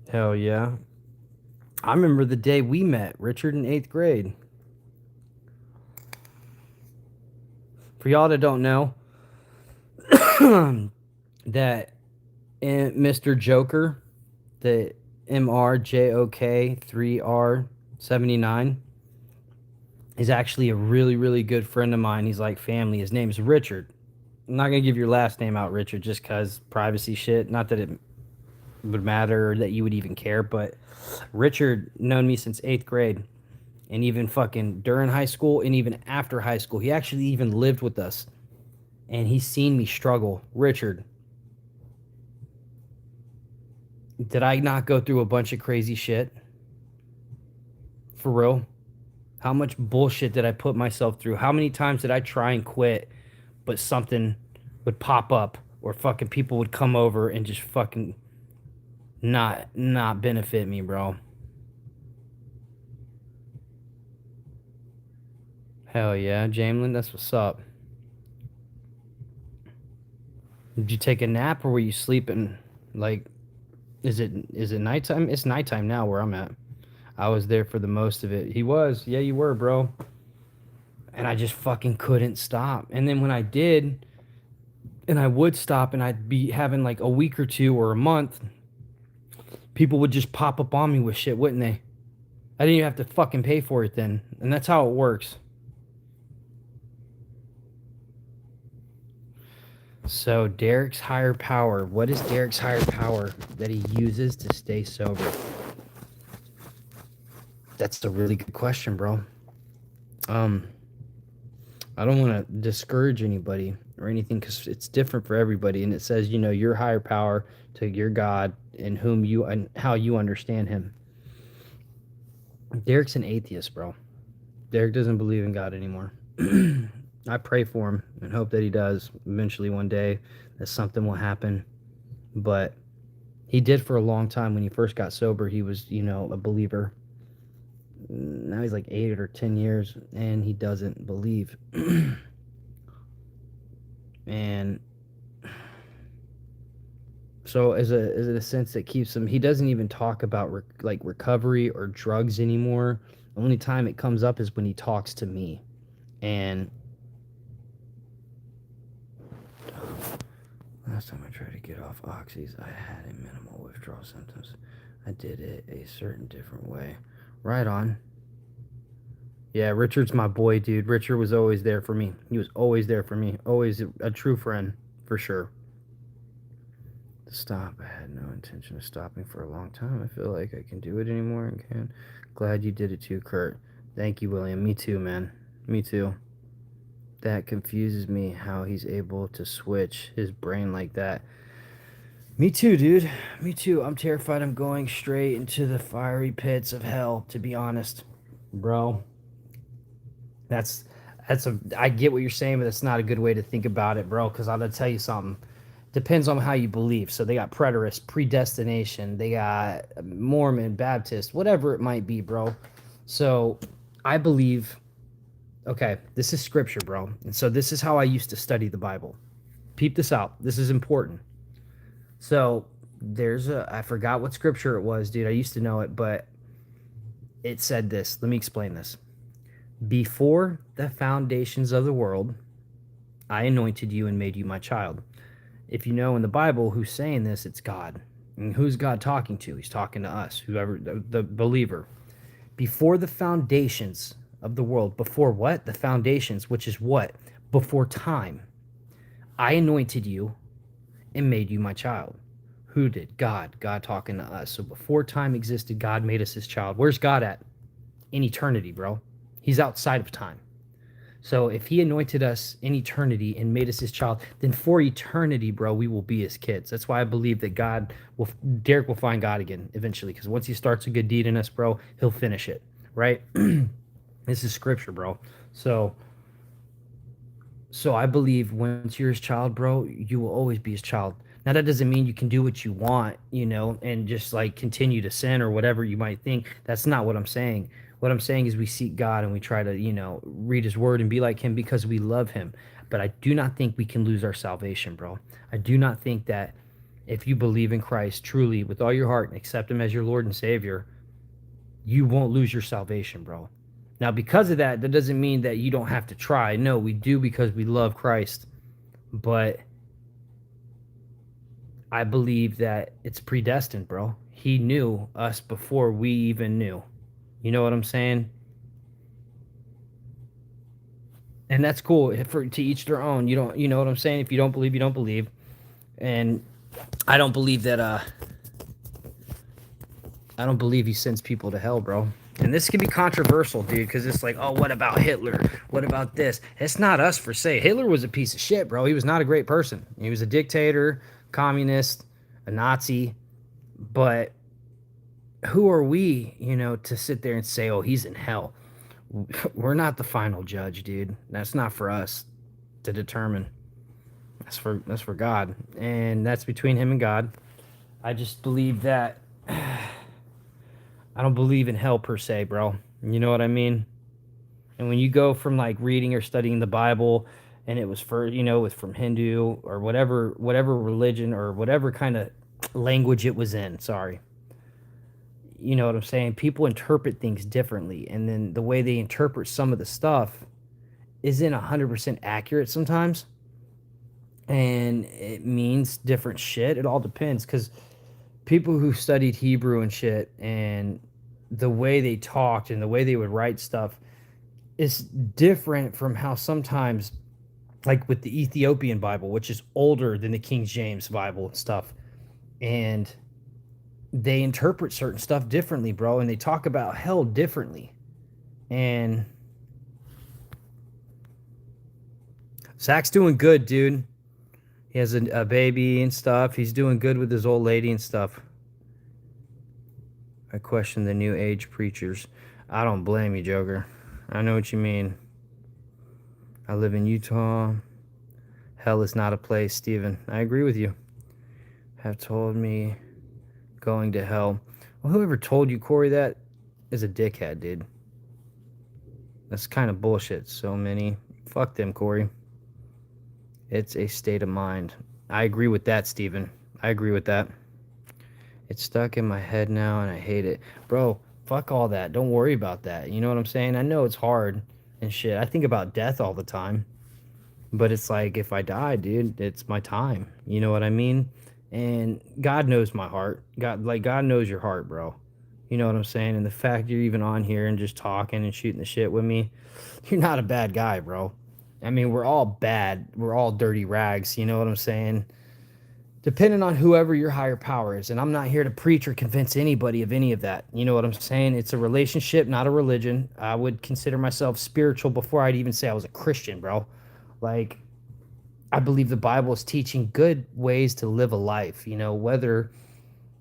Hell yeah. I remember the day we met, Richard, in 8th grade. For y'all that don't know, that Mr. Joker, the MRJOK3R79, is actually a really, really good friend of mine. He's like family. His name's Richard. I'm not going to give your last name out, Richard, just because privacy shit. Not that it would matter or that you would even care, but Richard known me since 8th grade. And even fucking during high school and even after high school. He actually even lived with us. And he's seen me struggle. Richard, did I not go through a bunch of crazy shit? For real? How much bullshit did I put myself through? How many times did I try and quit, but something would pop up or fucking people would come over and just fucking not benefit me, bro? Hell yeah, Jamelin, that's what's up. Did you take a nap or were you sleeping? Like, is it nighttime? It's nighttime now where I'm at. I was there for the most of it. He was. Yeah, you were, bro. And I just fucking couldn't stop. And then when I did, and I would stop and I'd be having like a week or two or a month, people would just pop up on me with shit, wouldn't they? I didn't even have to fucking pay for it then. And that's how it works. So Derek's higher power. What is Derek's higher power that he uses to stay sober? That's a really good question, bro. I don't want to discourage anybody or anything because it's different for everybody. And it says, you know, your higher power to your God and whom you and how you understand him. Derek's an atheist, bro. Derek doesn't believe in God anymore. I pray for him and hope that he does eventually one day, that something will happen. But he did for a long time. When he first got sober, he was, you know, a believer. Now he's like 8 or 10 years and he doesn't believe. And so as a sense that keeps him, he doesn't even talk about like recovery or drugs anymore. The only time it comes up is when he talks to me. And last time I tried to get off oxys, I had a minimal withdrawal symptoms. I did it a certain different way. Right on. Yeah, Richard's my boy, dude. Richard was always there for me. He was always there for me. Always a true friend, for sure. Stop. I had no intention of stopping for a long time. I feel like I can do it anymore and can. Glad you did it too, Kurt. Thank you, William. Me too, man. Me too. That confuses me how he's able to switch his brain like that. Me too, dude. Me too. I'm terrified I'm going straight into the fiery pits of hell, to be honest. Bro. I get what you're saying, but that's not a good way to think about it, bro, because I'll tell you something. Depends on how you believe. So they got preterist, predestination, they got Mormon, Baptist, whatever it might be, bro. So I believe, okay, this is scripture, bro. And so this is how I used to study the Bible. Peep this out. This is important. So I forgot what scripture it was, dude. I used to know it, but it said this. Let me explain this. Before the foundations of the world, I anointed you and made you my child. If you know in the Bible who's saying this, it's God. And who's God talking to? He's talking to us, whoever, the believer. Before the foundations of the world, before what? The foundations, which is what? Before time. I anointed you and made you my child. Who did? God. God talking to us. So before time existed, God made us his child. Where's God at? In eternity, bro. He's outside of time. So if he anointed us in eternity and made us his child, then for eternity, bro, we will be his kids. That's why I believe that Derek will find God again eventually, because once he starts a good deed in us, bro, he'll finish it, right? This is scripture, bro. So I believe once you're his child, bro, you will always be his child. Now, that doesn't mean you can do what you want, you know, and just like continue to sin or whatever you might think. That's not what I'm saying. What I'm saying is we seek God and we try to, you know, read his word and be like him because we love him. But I do not think we can lose our salvation, bro. I do not think that if you believe in Christ truly with all your heart and accept him as your Lord and Savior, you won't lose your salvation, bro. Now, because of that, that doesn't mean that you don't have to try. No, we do because we love Christ. But I believe that it's predestined, bro. He knew us before we even knew. You know what I'm saying? And that's cool. To each their own. You know what I'm saying? If you don't believe, you don't believe. And I don't believe that I don't believe he sends people to hell, bro. And this can be controversial, dude, because it's like, oh, what about Hitler? What about this? It's not us for say. Hitler was a piece of shit, bro. He was not a great person. He was a dictator, communist, a Nazi. But who are we, you know, to sit there and say, oh, he's in hell? We're not the final judge, dude. That's not for us to determine. That's for God. And that's between him and God. I just believe that I don't believe in hell per se, bro. You know what I mean? And when you go from like reading or studying the Bible and it was from Hindu or whatever religion or whatever kind of language it was in, sorry. You know what I'm saying? People interpret things differently, and then the way they interpret some of the stuff isn't 100% accurate sometimes, and it means different shit. It all depends, because people who studied Hebrew and shit, and the way they talked and the way they would write stuff is different from how sometimes, like with the Ethiopian Bible, which is older than the King James Bible and stuff, and they interpret certain stuff differently, bro, and they talk about hell differently. And Zach's doing good, dude. He has a baby and stuff. He's doing good with his old lady and stuff. I question the new age preachers. I don't blame you, Joker. I know what you mean. I live in Utah. Hell is not a place, Steven. I agree with you. Have told me going to hell. Well, whoever told you, Corey, that is a dickhead, dude. That's kind of bullshit. So many. Fuck them, Corey. It's a state of mind. I agree with that, Steven. I agree with that. It's stuck in my head now, and I hate it. Bro, fuck all that. Don't worry about that. You know what I'm saying? I know it's hard and shit. I think about death all the time. But it's like, if I die, dude, it's my time. You know what I mean? And God knows my heart. God knows your heart, bro. You know what I'm saying? And the fact you're even on here and just talking and shooting the shit with me, you're not a bad guy, bro. I mean, we're all bad. We're all dirty rags. You know what I'm saying? Depending on whoever your higher power is. And I'm not here to preach or convince anybody of any of that. You know what I'm saying? It's a relationship, not a religion. I would consider myself spiritual before I'd even say I was a Christian, bro. Like, I believe the Bible is teaching good ways to live a life. You know, whether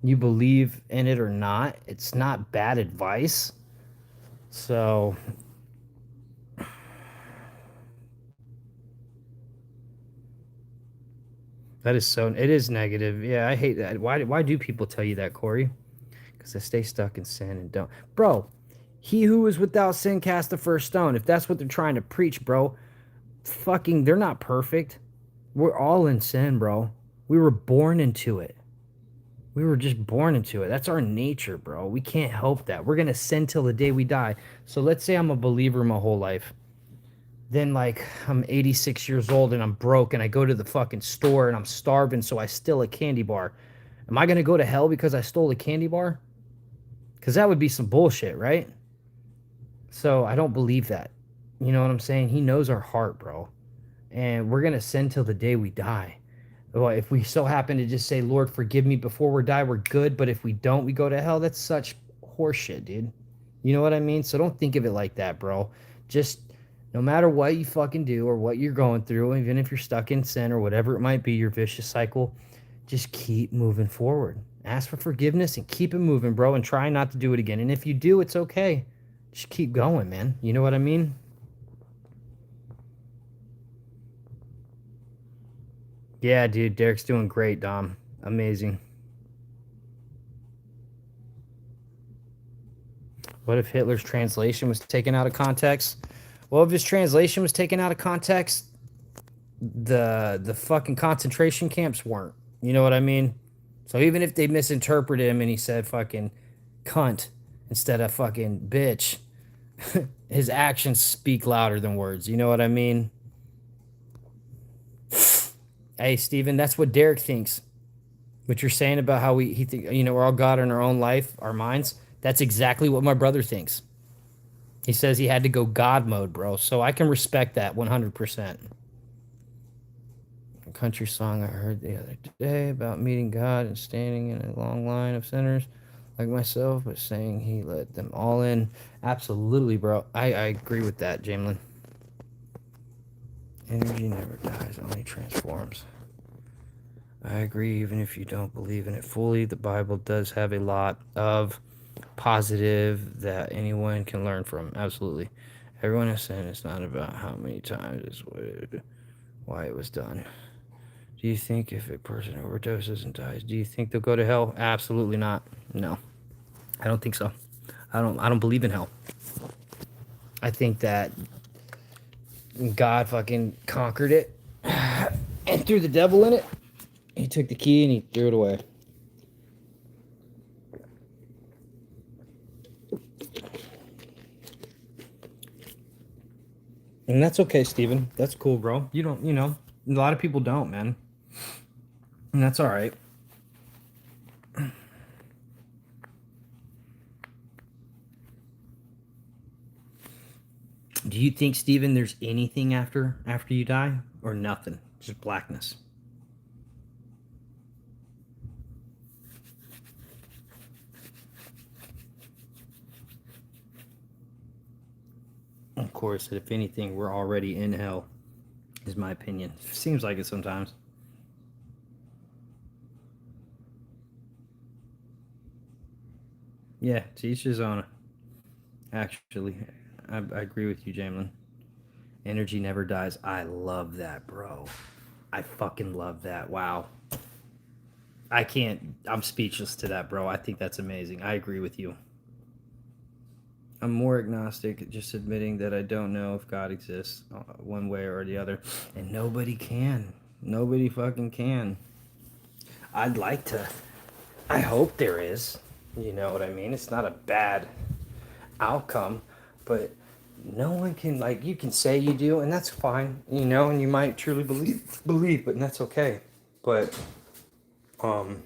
you believe in it or not, it's not bad advice. So that is so, it is negative. Yeah, I hate that. Why do people tell you that, Corey? Because they stay stuck in sin and don't. Bro, he who is without sin cast the first stone. If that's what they're trying to preach, bro, fucking, they're not perfect. We're all in sin, bro. We were born into it. We were just born into it. That's our nature, bro. We can't help that. We're going to sin till the day we die. So let's say I'm a believer my whole life. Then, like, I'm 86 years old and I'm broke and I go to the fucking store and I'm starving, so I steal a candy bar. Am I going to go to hell because I stole a candy bar? Because that would be some bullshit, right? So I don't believe that. You know what I'm saying? He knows our heart, bro. And we're going to sin till the day we die. Well, if we so happen to just say, Lord, forgive me before we die, we're good. But if we don't, we go to hell. That's such horseshit, dude. You know what I mean? So don't think of it like that, bro. Just no matter what you fucking do or what you're going through, even if you're stuck in sin or whatever it might be, your vicious cycle, just keep moving forward. Ask for forgiveness and keep it moving, bro, and try not to do it again. And if you do, it's okay. Just keep going, man. You know what I mean? Yeah, dude, Derek's doing great, Dom. Amazing. What if Hitler's translation was taken out of context? Well, if his translation was taken out of context, the fucking concentration camps weren't. You know what I mean? So even if they misinterpreted him and he said fucking cunt instead of fucking bitch, his actions speak louder than words. You know what I mean? Hey, Steven, that's what Derek thinks. What you're saying about how he think, you know, we're all God in our own life, our minds. That's exactly what my brother thinks. He says he had to go God mode, bro. So I can respect that 100%. A country song I heard the other day about meeting God and standing in a long line of sinners like myself, but saying he let them all in. Absolutely, bro. I agree with that, Jamelin. Energy never dies, only transforms. I agree, even if you don't believe in it fully, the Bible does have a lot of positive that anyone can learn from. Absolutely. Everyone has sinned. It's not about how many times, it's why it was done. Do you think if a person overdoses and dies, do you think they'll go to hell? Absolutely not. No. I don't think so. I don't believe in hell. I think that God fucking conquered it and threw the devil in it. He took the key and he threw it away. And that's okay, Steven. That's cool, bro. You don't, you know, a lot of people don't, man. And that's all right. Do you think, Steven, there's anything after you die, or nothing? Just blackness? Of course, if anything, we're already in hell, is my opinion. Seems like it sometimes. Yeah, to each his own. Actually, I agree with you, Jamelin. Energy never dies. I love that, bro. I fucking love that. Wow. I can't. I'm speechless to that, bro. I think that's amazing. I agree with you. I'm more agnostic, just admitting that I don't know if God exists one way or the other. And nobody can. Nobody fucking can. I'd like to. I hope there is. You know what I mean? It's not a bad outcome, but no one can, like, you can say you do, and that's fine, you know, and you might truly believe, but that's okay. But um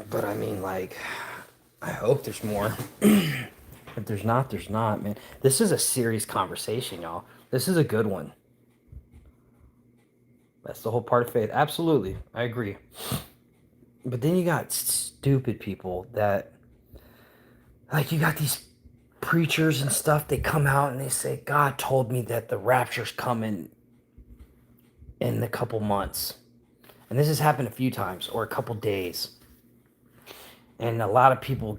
but I mean, like, I hope there's more. If there's not, there's not, man. This is a serious conversation, y'all. This is a good one. That's the whole part of faith. Absolutely. I agree. But then you got stupid people that, like, you got these preachers and stuff, they come out and they say, God told me that the rapture's coming in a couple months. And this has happened a few times, or a couple days. And a lot of people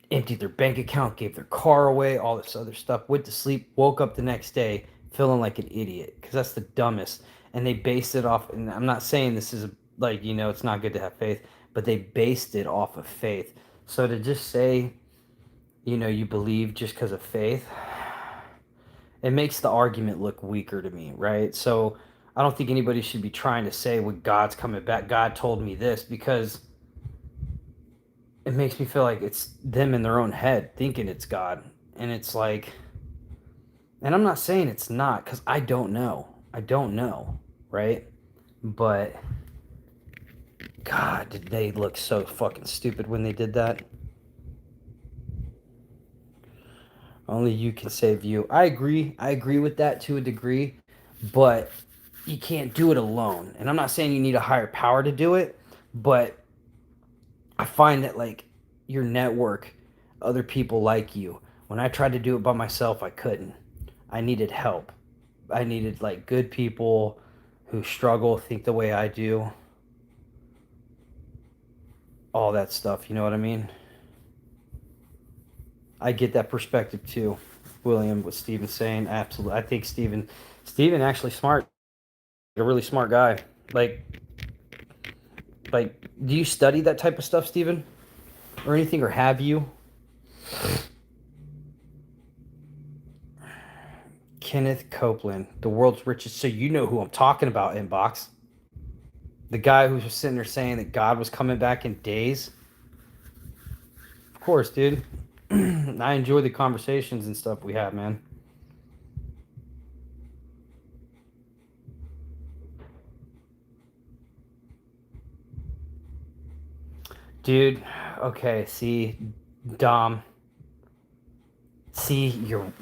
emptied their bank account, gave their car away, all this other stuff, went to sleep, woke up the next day feeling like an idiot, because that's the dumbest. And they based it off, and I'm not saying this is like, you know, it's not good to have faith, but they based it off of faith. So to just say, you know, you believe just because of faith, it makes the argument look weaker to me, right? So I don't think anybody should be trying to say, well, God's coming back, God told me this, because it makes me feel like it's them in their own head thinking it's God. And it's like, and I'm not saying it's not, because I don't know. I don't know, right? But God, did they look so fucking stupid when they did that? Only you can save you. I agree. I agree with that to a degree, but you can't do it alone. And I'm not saying you need a higher power to do it, but I find that, like, your network, other people like you. When I tried to do it by myself, I couldn't. I needed help. I needed, like, good people who struggle, think the way I do. All that stuff, you know what I mean? I get that perspective too, William, what Steven's saying. Absolutely. I think Steven actually smart, a really smart guy. Like, do you study that type of stuff, Steven? Or anything, or have you? Kenneth Copeland, the world's richest. So you know who I'm talking about, Inbox. The guy who was sitting there saying that God was coming back in days. Of course, dude. I enjoy the conversations and stuff we have, man. Dude, okay, see, Dom. See,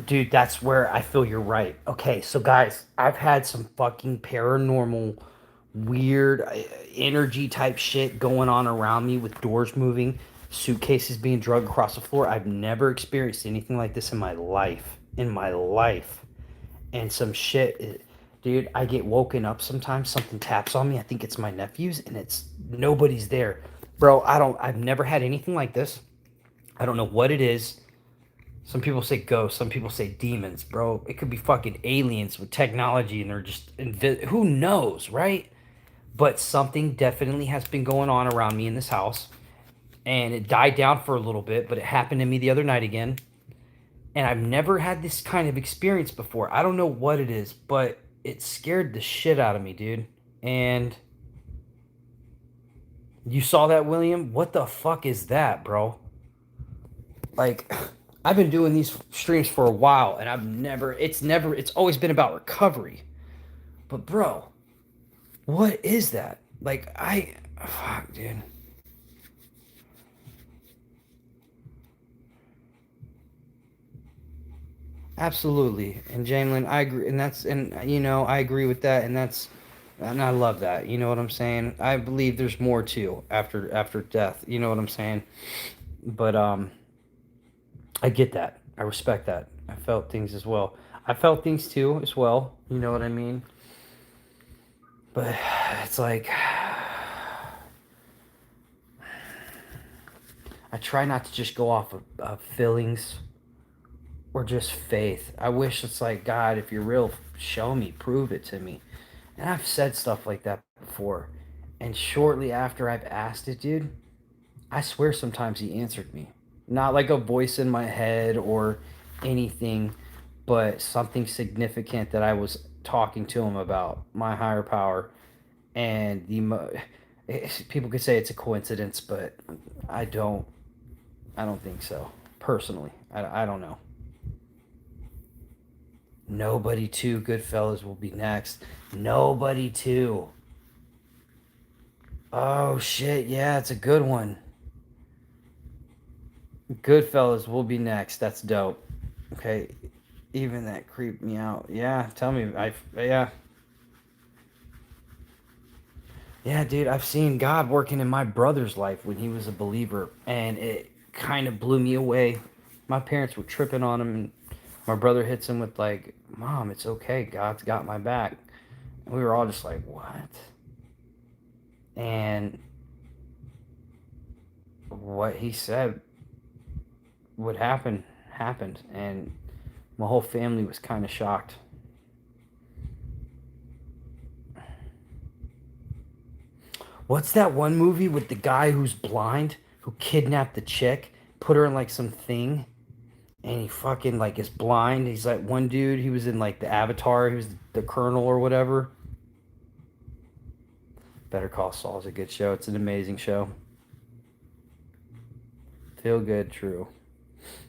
dude, that's where I feel you're right. Okay, so guys, I've had some fucking paranormal, weird energy type shit going on around me with doors moving, suitcases being dragged across the floor. I've never experienced anything like this in my life. In my life. And some shit, dude, I get woken up sometimes, something taps on me. I think it's my nephews, and it's nobody's there. Bro, I've never had anything like this. I don't know what it is. Some people say ghosts. Some people say demons, bro. It could be fucking aliens with technology, and they're just who knows, right? But something definitely has been going on around me in this house, and it died down for a little bit, but it happened to me the other night again, and I've never had this kind of experience before. I don't know what it is, but it scared the shit out of me, dude. And you saw that, William? What the fuck is that, bro? Like, I've been doing these streams for a while, and it's always been about recovery. But bro, what is that? Like, fuck, dude. Absolutely. And Jamelin, I agree, I agree with that, and I love that. You know what I'm saying? I believe there's more too after death. You know what I'm saying? But I get that. I respect that. I felt things as well. I felt things too as well. You know what I mean? But it's like I try not to just go off of feelings or just faith. I wish it's like, God, if you're real, show me, prove it to me. And I've said stuff like that before. And shortly after I've asked it, dude, I swear sometimes he answered me. Not like a voice in my head or anything, but something significant that I was talking to him about, my higher power. And people could say it's a coincidence, but I don't I don't think so. Personally, I don't know. Nobody 2 Goodfellas will be next. Nobody 2. Oh shit, yeah, it's a good one. Goodfellas will be next. That's dope. Okay, even that creeped me out. Yeah, tell me. Yeah. Yeah, dude, I've seen God working in my brother's life when he was a believer, and it kind of blew me away. My parents were tripping on him, and my brother hits him with like, "Mom, it's okay. God's got my back." And we were all just like, "What?" And what he said would happen happened, and my whole family was kind of shocked. What's that one movie with the guy who's blind who kidnapped the chick, put her in like some thing, and he fucking like is blind. He's like one dude. He was in like the Avatar. He was the Colonel or whatever. Better Call Saul is a good show. It's an amazing show. Feel good, true.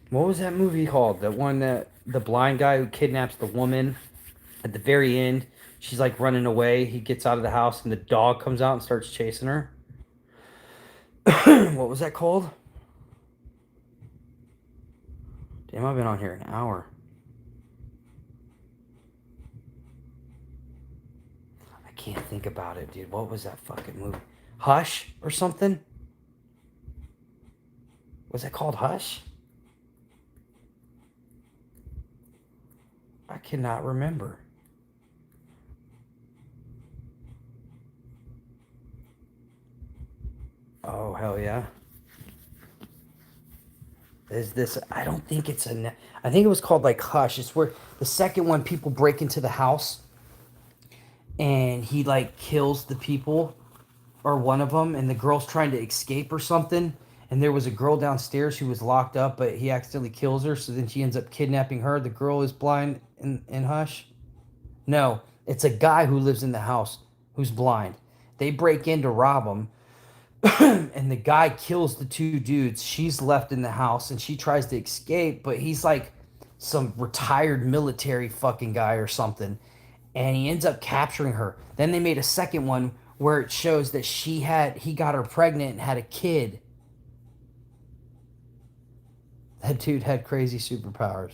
What was that movie called? That one that the blind guy who kidnaps the woman at the very end. She's like running away. He gets out of the house and the dog comes out and starts chasing her. What was that called? Damn, I've been on here an hour. I can't think about it, dude. What was that fucking movie? Hush or something? Was it called Hush? I cannot remember. Oh, hell yeah. Is this? I don't think it's a. I think it was called like Hush. It's where the second one people break into the house and he like kills the people or one of them, and the girl's trying to escape or something. And there was a girl downstairs who was locked up, but he accidentally kills her. So then she ends up kidnapping her. The girl is blind in Hush. No, it's a guy who lives in the house who's blind. They break in to rob him, and the guy kills the 2 dudes. She's left in the house, and she tries to escape, but he's like some retired military fucking guy or something, and he ends up capturing her. Then they made a second one where it shows that he got her pregnant and had a kid. That dude had crazy superpowers.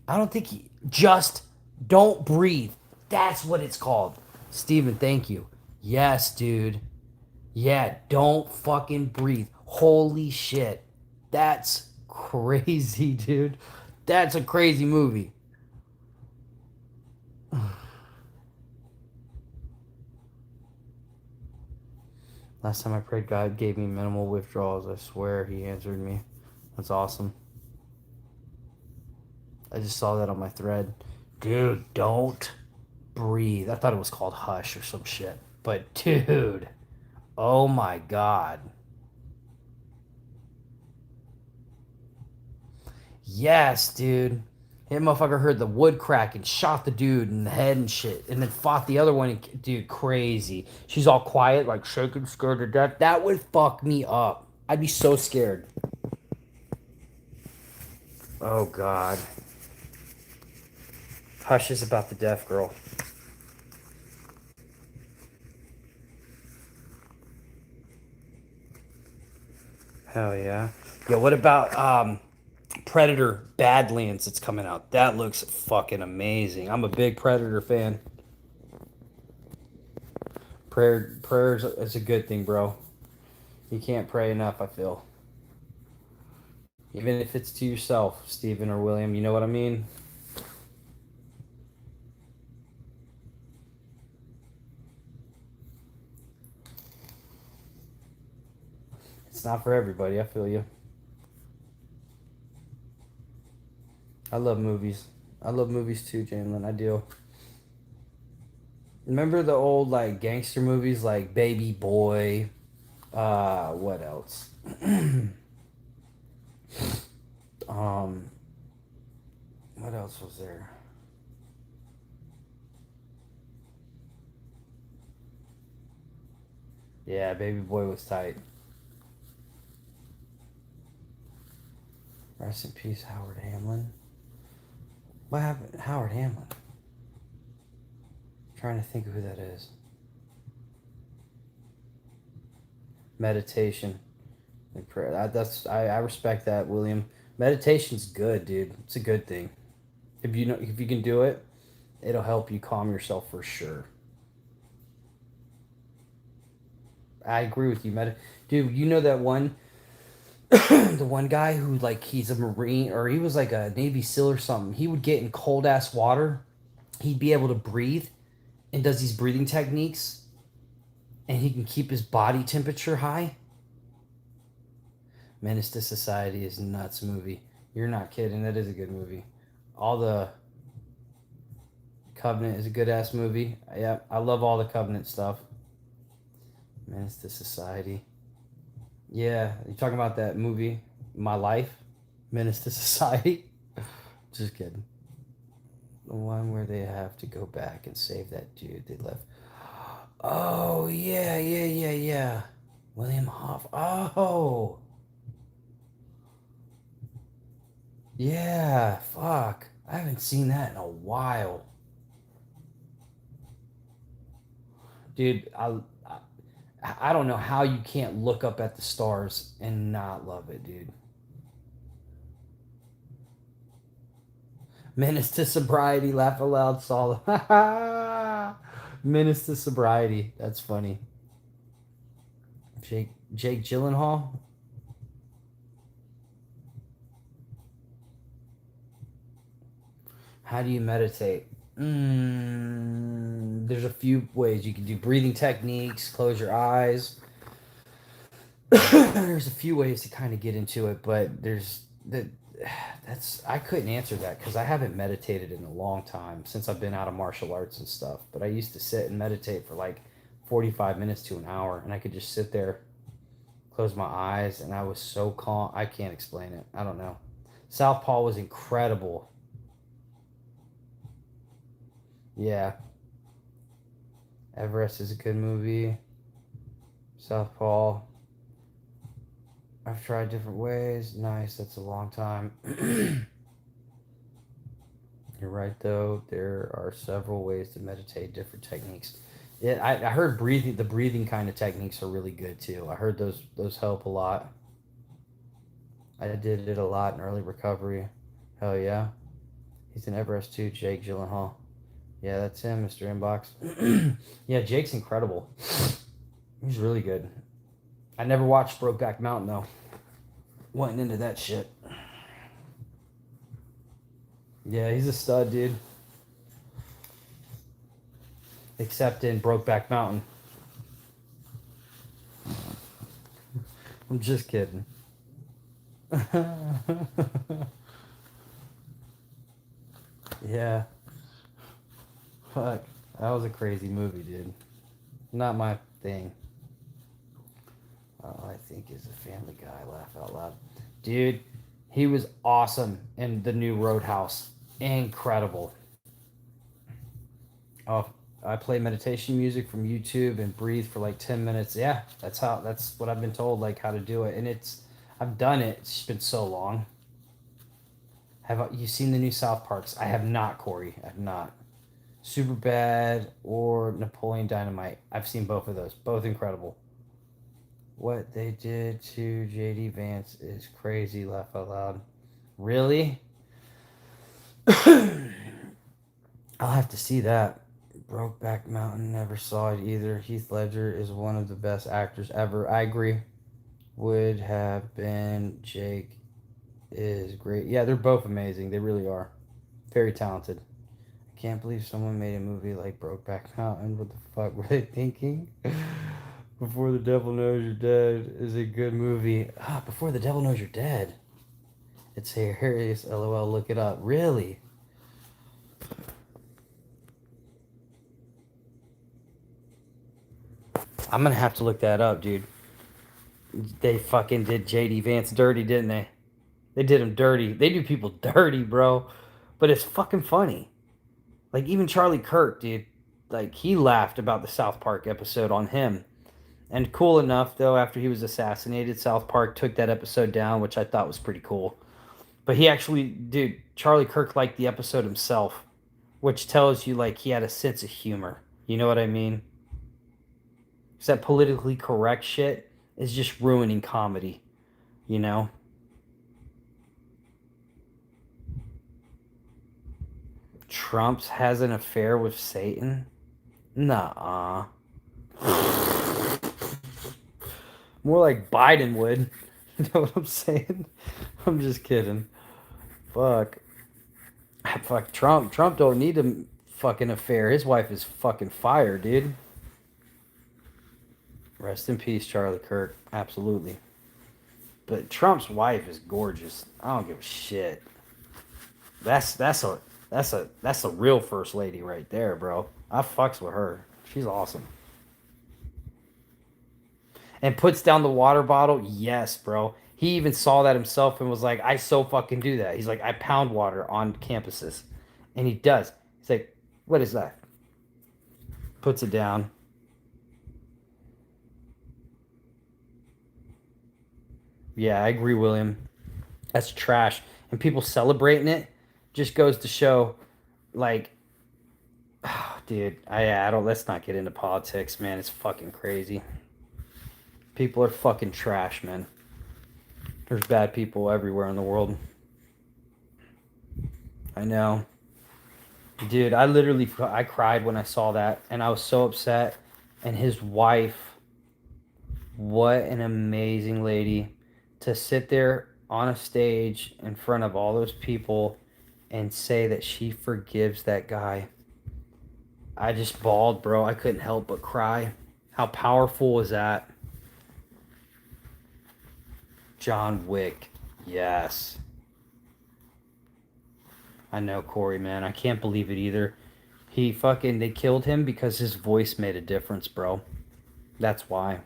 I don't think he just don't breathe. That's what it's called. Steven, thank you. Yes, dude. Yeah, don't fucking breathe. Holy shit. That's crazy, dude. That's a crazy movie. Last time I prayed, God gave me minimal withdrawals. I swear he answered me. That's awesome. I just saw that on my thread. Dude, don't breathe. I thought it was called Hush or some shit. But dude, oh my God. Yes, dude. That motherfucker heard the wood crack and shot the dude in the head and shit, and then fought the other one. And, dude, crazy. She's all quiet, like shaking, scared to death. That would fuck me up. I'd be so scared. Oh God. Hush is about the deaf girl. Hell yeah. Yeah. What about Predator Badlands that's coming out. That looks fucking amazing. I'm a big Predator fan. Prayers is a good thing, bro. You can't pray enough, I feel. Even if it's to yourself, Stephen or William, you know what I mean? It's not for everybody, I feel you. I love movies. I love movies too, Jalen. I do. Remember the old like gangster movies like Baby Boy? What else? um, what else was there? Yeah, Baby Boy was tight. Rest in peace, Howard Hamlin. What happened to Howard Hamlin? I'm trying to think of who that is. Meditation and prayer. I respect that, William. Meditation's good, dude. It's a good thing. If you can do it, it'll help you calm yourself for sure. I agree with you, dude. You know that one, the one guy who like he's a Marine or he was like a Navy SEAL or something. He would get in cold ass water. He'd be able to breathe, and does these breathing techniques, and he can keep his body temperature high. Menace to Society is nuts movie. You're not kidding. That is a good movie. All the Covenant is a good ass movie. Yeah, I love all the Covenant stuff. Menace to Society. Yeah, you talking about that movie, My Life, Menace to Society? Just kidding. The one where they have to go back and save that dude they left. Oh yeah. William Hoff. Oh. Yeah, fuck. I haven't seen that in a while. Dude, I don't know how you can't look up at the stars and not love it, dude. Menace to Sobriety, laugh aloud, solid. Menace to Sobriety. That's funny. Jake Gyllenhaal. How do you meditate? There's a few ways you can do breathing techniques. Close your eyes. There's a few ways to kind of get into it, but that's I couldn't answer that because I haven't meditated in a long time since I've been out of martial arts and stuff. But I used to sit and meditate for like 45 minutes to an hour, and I could just sit there, close my eyes, and I was so calm. I can't explain it. I don't know. Southpaw was incredible. Yeah. Everest is a good movie. Southpaw. I've tried different ways. Nice. That's a long time. You're right, though. There are several ways to meditate, different techniques. Yeah, I heard breathing. The breathing kind of techniques are really good too. I heard those help a lot. I did it a lot in early recovery. Hell yeah. He's in Everest too, Jake Gyllenhaal. Yeah, that's him, Mr. Inbox. Yeah, Jake's incredible. He's really good. I never watched Brokeback Mountain though. Went into that shit. Yeah, he's a stud, dude. Except in Brokeback Mountain. I'm just kidding. Yeah. Fuck. That was a crazy movie, dude. Not my thing. All I think is a Family Guy. Laugh out loud. Dude, he was awesome in the new Roadhouse. Incredible. Oh, I play meditation music from YouTube and breathe for like 10 minutes. Yeah, that's what I've been told, like how to do it. And I've done it. It's just been so long. Have you seen the new South Parks? I have not, Corey. I have not. Superbad or Napoleon Dynamite. I've seen both of those. Both incredible. What they did to JD Vance is crazy. Laugh out loud. Really? I'll have to see that. Brokeback Mountain, never saw it either. Heath Ledger is one of the best actors ever. I agree. Would have been Jake is great. Yeah, they're both amazing. They really are. Very talented. I can't believe someone made a movie like Brokeback Mountain. What the fuck were they thinking? Before the Devil Knows You're Dead is a good movie. Before the Devil Knows You're Dead. It's hilarious. LOL. Look it up. Really? I'm gonna have to look that up, dude. They fucking did JD Vance dirty, didn't they? They did him dirty. They do people dirty, bro. But it's fucking funny. Like, even Charlie Kirk, dude. Like, he laughed about the South Park episode on him. And cool enough, though, after he was assassinated, South Park took that episode down, which I thought was pretty cool. But he actually, dude, Charlie Kirk liked the episode himself, which tells you, like, he had a sense of humor. You know what I mean? Because that politically correct shit is just ruining comedy, you know? Trump has an affair with Satan? Nah. More like Biden would. You know what I'm saying? I'm just kidding. Fuck. Fuck Trump. Trump don't need a fucking affair. His wife is fucking fire, dude. Rest in peace, Charlie Kirk. Absolutely. But Trump's wife is gorgeous. I don't give a shit. That's a real first lady right there, bro. I fucks with her. She's awesome. And puts down the water bottle. Yes, bro. He even saw that himself and was like, I so fucking do that. He's like, I pound water on campuses. And he does. He's like, what is that? Puts it down. Yeah, I agree, William. That's trash. And people celebrating it just goes to show, like, oh, dude, I don't, let's not get into politics, man. It's fucking crazy. People are fucking trash, man. There's bad people everywhere in the world. I know. Dude, I cried when I saw that, and I was so upset. And his wife, what an amazing lady to sit there on a stage in front of all those people and say that she forgives that guy. I just bawled, bro. I couldn't help but cry. How powerful was that? John Wick. Yes. I know, Corey, man. I can't believe it either. They killed him because his voice made a difference, bro. That's why.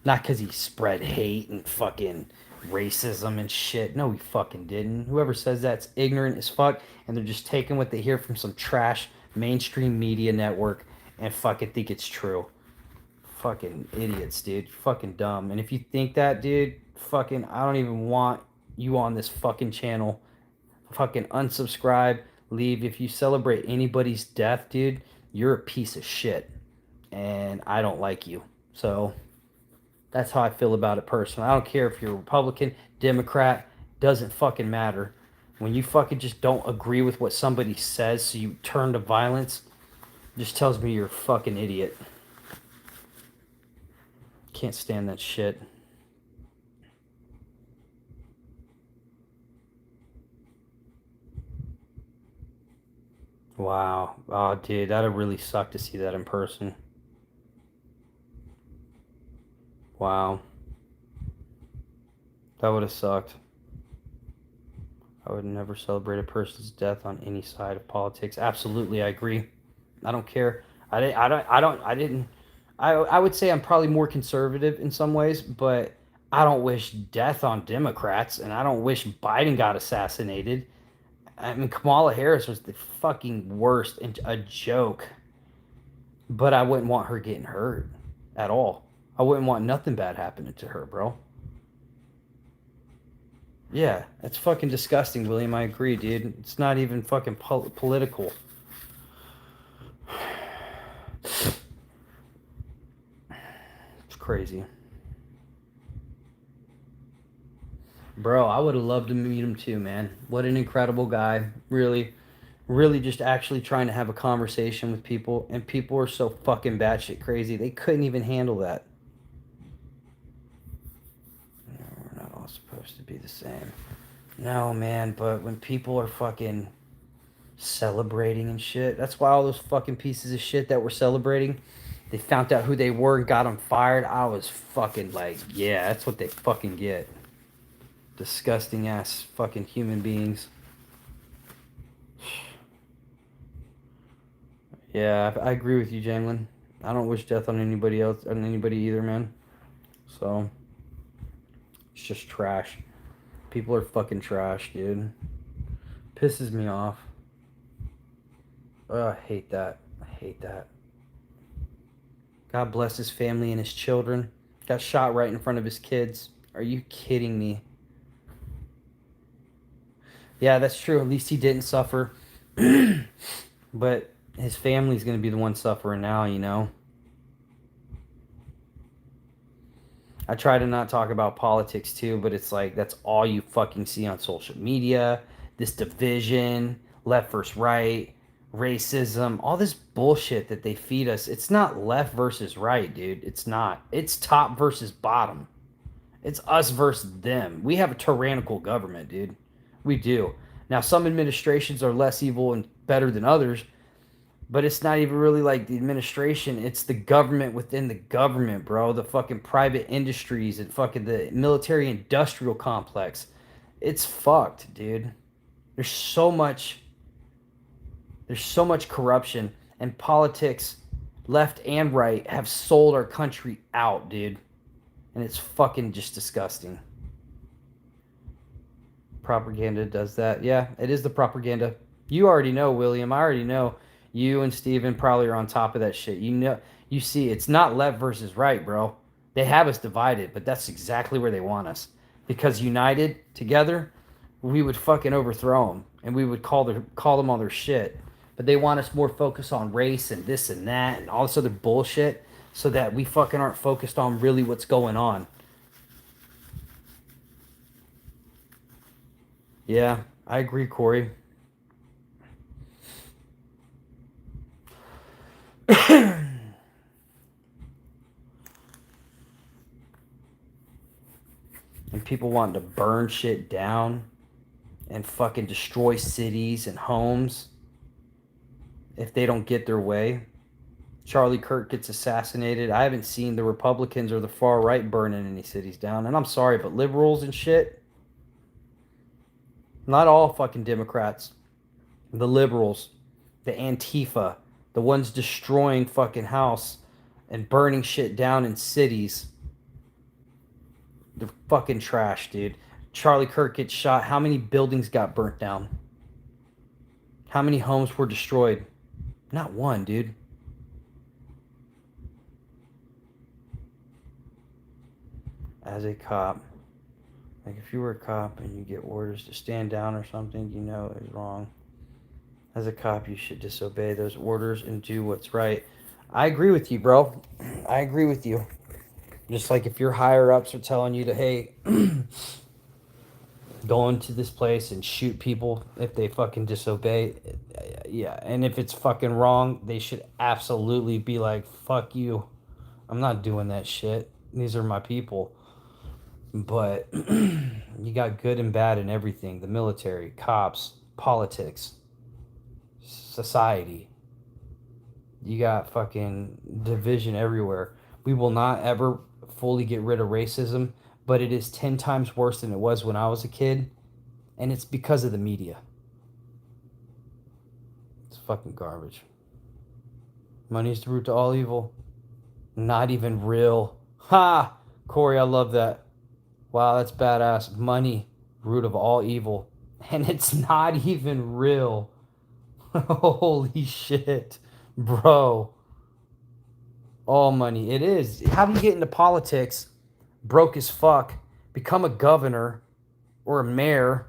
Not because he spread hate and fucking racism and shit. No, he fucking didn't. Whoever says that's ignorant as fuck, and they're just taking what they hear from some trash mainstream media network and fucking think it's true. Fucking idiots, dude. Fucking dumb. And if you think that, dude, fucking, I don't even want you on this fucking channel. Fucking unsubscribe, leave. If you celebrate anybody's death, dude, you're a piece of shit. And I don't like you. So that's how I feel about it personally. I don't care if you're Republican, Democrat, doesn't fucking matter. When you fucking just don't agree with what somebody says, so you turn to violence, just tells me you're a fucking idiot. Can't stand that shit. Wow. Oh, dude, that'd really suck to see that in person. Wow. That would have sucked. I would never celebrate a person's death on any side of politics. Absolutely, I agree. I don't care. I would say I'm probably more conservative in some ways, but I don't wish death on Democrats, and I don't wish Biden got assassinated. I mean, Kamala Harris was the fucking worst and a joke. But I wouldn't want her getting hurt at all. I wouldn't want nothing bad happening to her, bro. Yeah, that's fucking disgusting, William. I agree, dude. It's not even fucking political. It's crazy. Bro, I would have loved to meet him too, man. What an incredible guy. Really, really just actually trying to have a conversation with people, and people are so fucking batshit crazy. They couldn't even handle that. No, we're not all supposed to be the same. No, man, but when people are fucking celebrating and shit, that's why all those fucking pieces of shit that were celebrating, they found out who they were and got them fired. I was fucking like, yeah, that's what they fucking get. Disgusting ass fucking human beings. Yeah, I agree with you, Janglin. I don't wish death on anybody else, on anybody either, man. So, it's just trash. People are fucking trash, dude. Pisses me off. Oh, I hate that. I hate that. God bless his family and his children. Got shot right in front of his kids. Are you kidding me? Yeah, that's true. At least he didn't suffer. But his family's going to be the one suffering now, you know? I try to not talk about politics too, but it's like that's all you fucking see on social media. This division, left versus right, racism, all this bullshit that they feed us. It's not left versus right, dude. It's not. It's top versus bottom. It's us versus them. We have a tyrannical government, dude. We do. Now, some administrations are less evil and better than others, but it's not even really like the administration. It's the government within the government, bro. The fucking private industries and fucking the military industrial complex. It's fucked, dude. There's so much. There's so much corruption, and politics, left and right, have sold our country out, dude. And it's fucking just disgusting. Propaganda does that. Yeah, it is the propaganda. You already know, William. I already know. You and Steven probably are on top of that shit. You know, you see, it's not left versus right, bro. They have us divided, but that's exactly where they want us. Because united together, we would fucking overthrow them, and we would call them on their shit. But they want us more focused on race and this and that and all this other bullshit, so that we fucking aren't focused on really what's going on. Yeah, I agree, Corey. And people wanting to burn shit down and fucking destroy cities and homes if they don't get their way. Charlie Kirk gets assassinated. I haven't seen the Republicans or the far right burning any cities down. And I'm sorry, but liberals and shit, not all fucking Democrats, the liberals, the Antifa, the ones destroying fucking house and burning shit down in cities. They're fucking trash, dude. Charlie Kirk gets shot. How many buildings got burnt down? How many homes were destroyed? Not one, dude. As a cop, like if you were a cop and you get orders to stand down or something, you know is wrong. As a cop, you should disobey those orders and do what's right. I agree with you, bro. I agree with you. Just like if your higher ups are telling you to, hey, go into this place and shoot people if they fucking disobey. Yeah, and if it's fucking wrong, they should absolutely be like, fuck you. I'm not doing that shit. These are my people. But you got good and bad in everything. The military, cops, politics, society. You got fucking division everywhere. We will not ever fully get rid of racism, but it is 10 times worse than it was when I was a kid, and it's because of the media. It's fucking garbage. Money is the root to all evil. Not even real. Ha! Corey, I love that. Wow, that's badass. Money, root of all evil. And it's not even real. Holy shit. Bro. All money. It is. How do you get into politics, broke as fuck, become a governor or a mayor,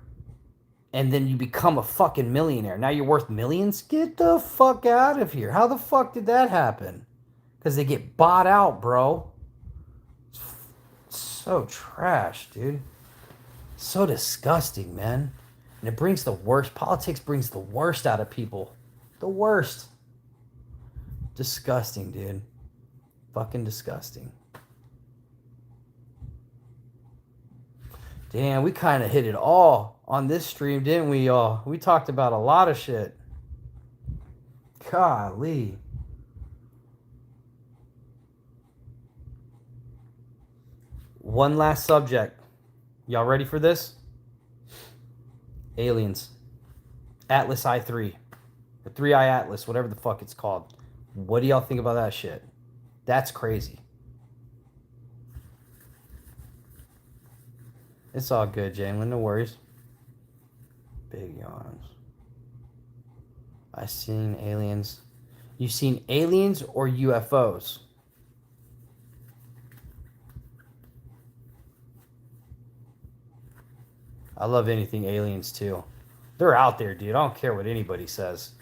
and then you become a fucking millionaire? Now you're worth millions? Get the fuck out of here. How the fuck did that happen? Because they get bought out, bro. It's so trash, dude. So disgusting, man. And it brings the worst. Politics brings the worst out of people. The worst. Disgusting, dude. Fucking disgusting. Damn, we kind of hit it all on this stream, didn't we, y'all? We talked about a lot of shit. Golly. One last subject. Y'all ready for this? Aliens. Atlas I3. The 3-Eye Atlas, whatever the fuck it's called. What do y'all think about that shit? That's crazy. It's all good, Jalen. No worries. Big yawns. I seen aliens. You seen aliens or UFOs? I love anything aliens too. They're out there, dude. I don't care what anybody says.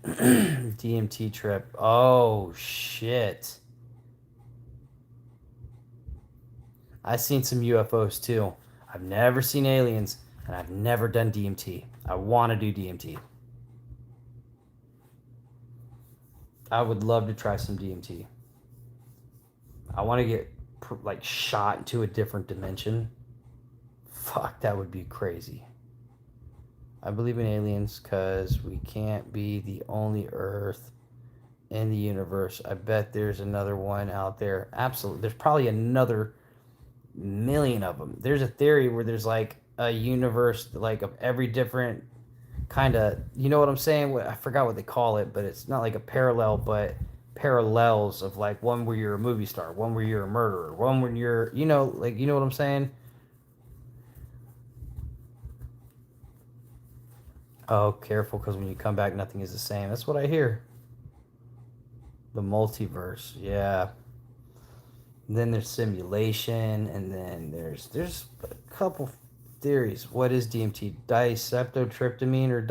DMT trip. Oh, shit. I've seen some UFOs too. I've never seen aliens, and I've never done DMT. I want to do DMT. I would love to try some DMT. I want to get like shot into a different dimension. Fuck, that would be crazy. I believe in aliens because we can't be the only Earth in the universe. I bet there's another one out there. Absolutely. There's probably another million of them. There's a theory where there's like a universe like of every different kind of, you know what I'm saying? I forgot what they call it, but it's not like a parallel, but parallels of like one where you're a movie star, one where you're a murderer, one when you're, you know, like, you know what I'm saying? Oh, careful, because when you come back, nothing is the same. That's what I hear. The multiverse, yeah. And then there's simulation, and then there's a couple theories. What is DMT? Diseptotryptamine or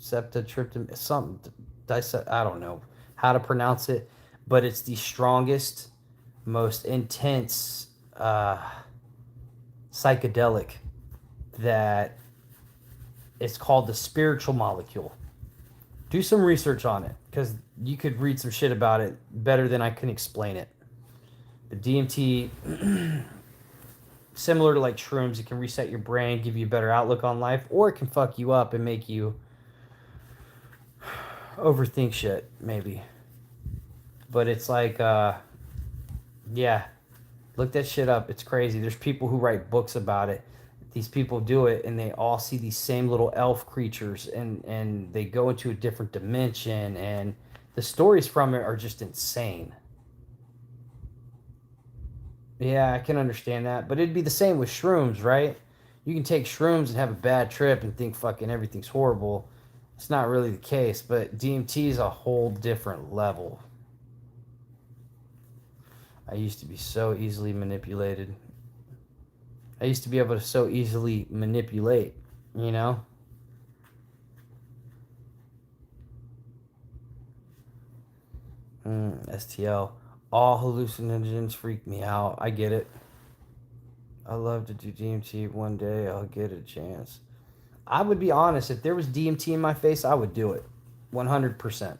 diloseptotryptamine? Something. I don't know how to pronounce it, but it's the strongest, most intense psychedelic that it's called the spiritual molecule. Do some research on it, because you could read some shit about it better than I can explain it. The DMT, similar to like shrooms, it can reset your brain, give you a better outlook on life, or it can fuck you up and make you overthink shit, maybe. But it's like, yeah, look that shit up. It's crazy. There's people who write books about it. These people do it, and they all see these same little elf creatures, and they go into a different dimension, and the stories from it are just insane. Yeah, I can understand that, but it'd be the same with shrooms, right? You can take shrooms and have a bad trip and think fucking everything's horrible. It's not really the case, but DMT is a whole different level. I used to be so easily manipulated. I used to be able to so easily manipulate, you know? STL. All hallucinogens freak me out. I get it. I love to do DMT. One day I'll get a chance. I would be honest. If there was DMT in my face, I would do it. 100%.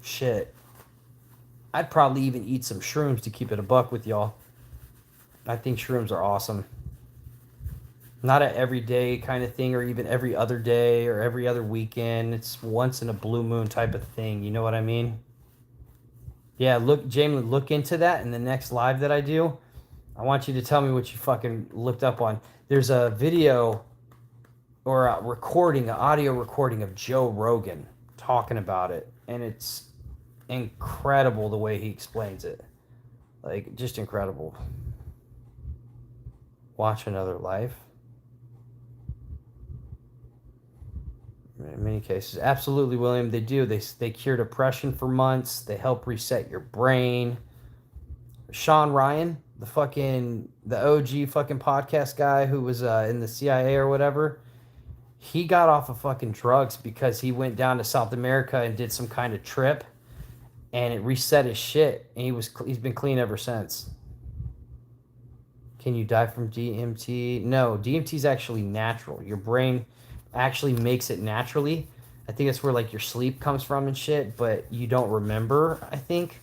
Shit. I'd probably even eat some shrooms to keep it a buck with y'all. I think shrooms are awesome. Not an everyday kind of thing, or even every other day or every other weekend. It's once in a blue moon type of thing. You know what I mean? Yeah, look, Jamie, look into that in the next live that I do. I want you to tell me what you fucking looked up on. There's a video or a recording, an audio recording of Joe Rogan talking about it. And it's incredible the way he explains it. Like, just incredible. Watch Another Life. In many cases, absolutely, William. They do. They cure depression for months. They help reset your brain. Sean Ryan, the OG fucking podcast guy who was in the CIA or whatever, he got off of fucking drugs because he went down to South America and did some kind of trip, and it reset his shit. And he's been clean ever since. Can you die from DMT? No, DMT is actually natural. Your brain actually makes it naturally. I think that's where like your sleep comes from and shit, but you don't remember, I think.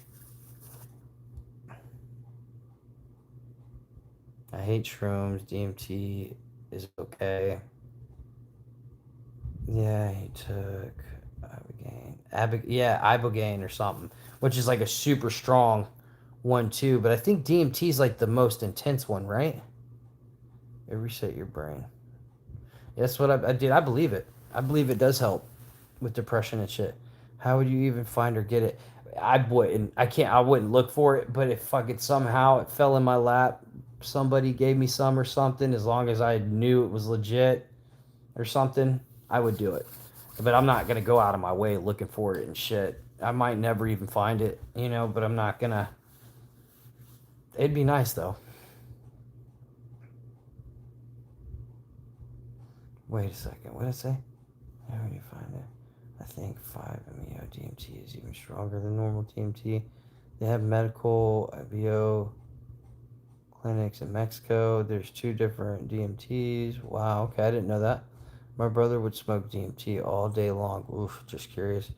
I hate shrooms. DMT is okay. Yeah, he took ibogaine or something, which is like a super strong one too. But I think DMT is like the most intense one, right? It reset your brain. That's what I did. I believe it. I believe it does help with depression and shit. How would you even find or get it? I wouldn't. I can't. I wouldn't look for it. But if fucking somehow it fell in my lap, somebody gave me some or something, as long as I knew it was legit or something, I would do it. But I'm not gonna go out of my way looking for it and shit. I might never even find it, but I'm not gonna. It'd be nice though. Wait a second. What did I say? How do you find it? I think 5-MeO DMT is even stronger than normal DMT. They have medical IBO clinics in Mexico. There's 2 different DMTs. Wow, okay, I didn't know that. My brother would smoke DMT all day long. Oof, just curious.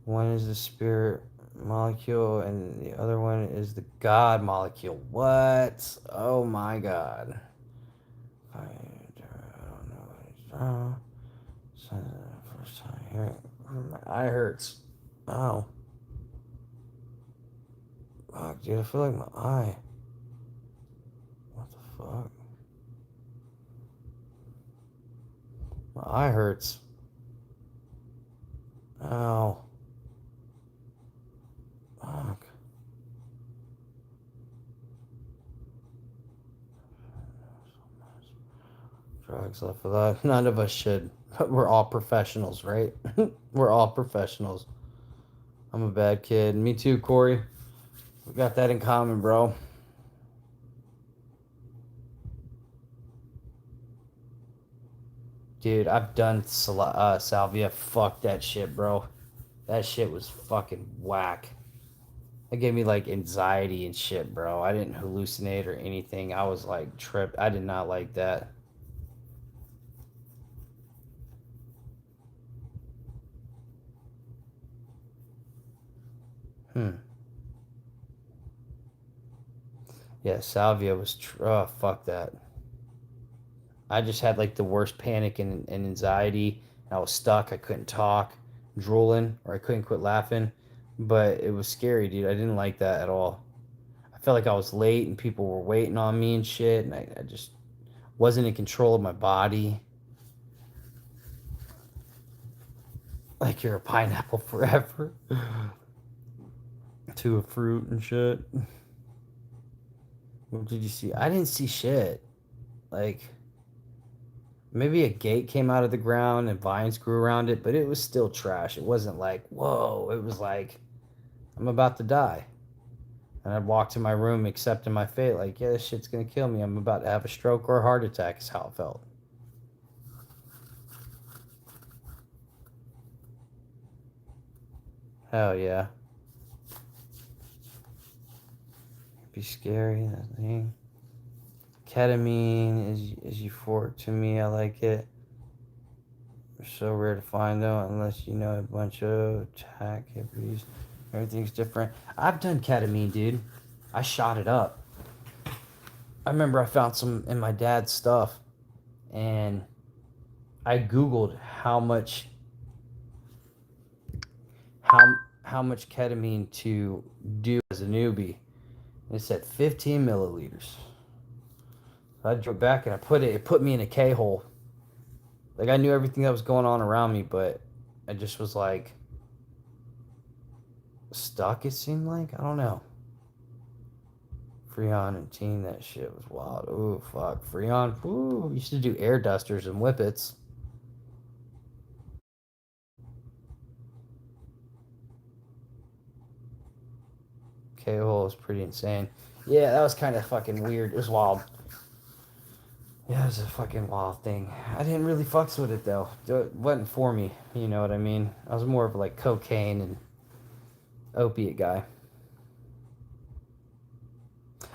One is the spirit molecule and the other one is the God molecule. What? Oh my God. I don't know what it's from. First time hearing. My eye hurts. Oh. Fuck, dude, I feel like my eye. What the fuck? My eye hurts. Ow. Fuck. Drugs left alive. None of us should. We're all professionals, right? We're all professionals. I'm a bad kid. Me too, Corey. We got that in common, bro. Dude, I've done salvia. Fuck that shit, bro. That shit was fucking whack. It gave me like anxiety and shit, bro. I didn't hallucinate or anything. I was like tripped. I did not like that. Hmm. Yeah, salvia was. Oh, fuck that. I just had like the worst panic and anxiety. I was stuck. I couldn't talk, drooling, or I couldn't quit laughing. But it was scary, dude. I didn't like that at all. I felt like I was late and people were waiting on me and shit. And I just wasn't in control of my body. Like you're a pineapple forever to a fruit and shit. What did you see? I didn't see shit. Like maybe a gate came out of the ground and vines grew around it, but it was still trash. It wasn't like, whoa. It was like, I'm about to die. And I'd walk to my room accepting my fate, like, yeah, this shit's gonna kill me. I'm about to have a stroke or a heart attack, is how it felt. Hell yeah. Be scary, that thing. Ketamine is euphoric to me. I like it. So rare to find though, unless you know a bunch of attack hippies. Everything's different. I've done ketamine, dude. I shot it up. I remember I found some in my dad's stuff, and I googled how how much ketamine to do as a newbie. And it said 15 milliliters. So I drove back and it put me in a K hole. Like I knew everything that was going on around me, but I just was like stuck. It seemed like I don't know. Freon and teen, that shit was wild. Ooh, fuck. Freon, ooh, used to do air dusters and whippets. K-hole is pretty insane. Yeah, that was kind of fucking weird. It was wild. Yeah, it was a fucking wild thing. I didn't really fucks with it though. It wasn't for me. You know what I mean? I was more of like cocaine and opiate guy.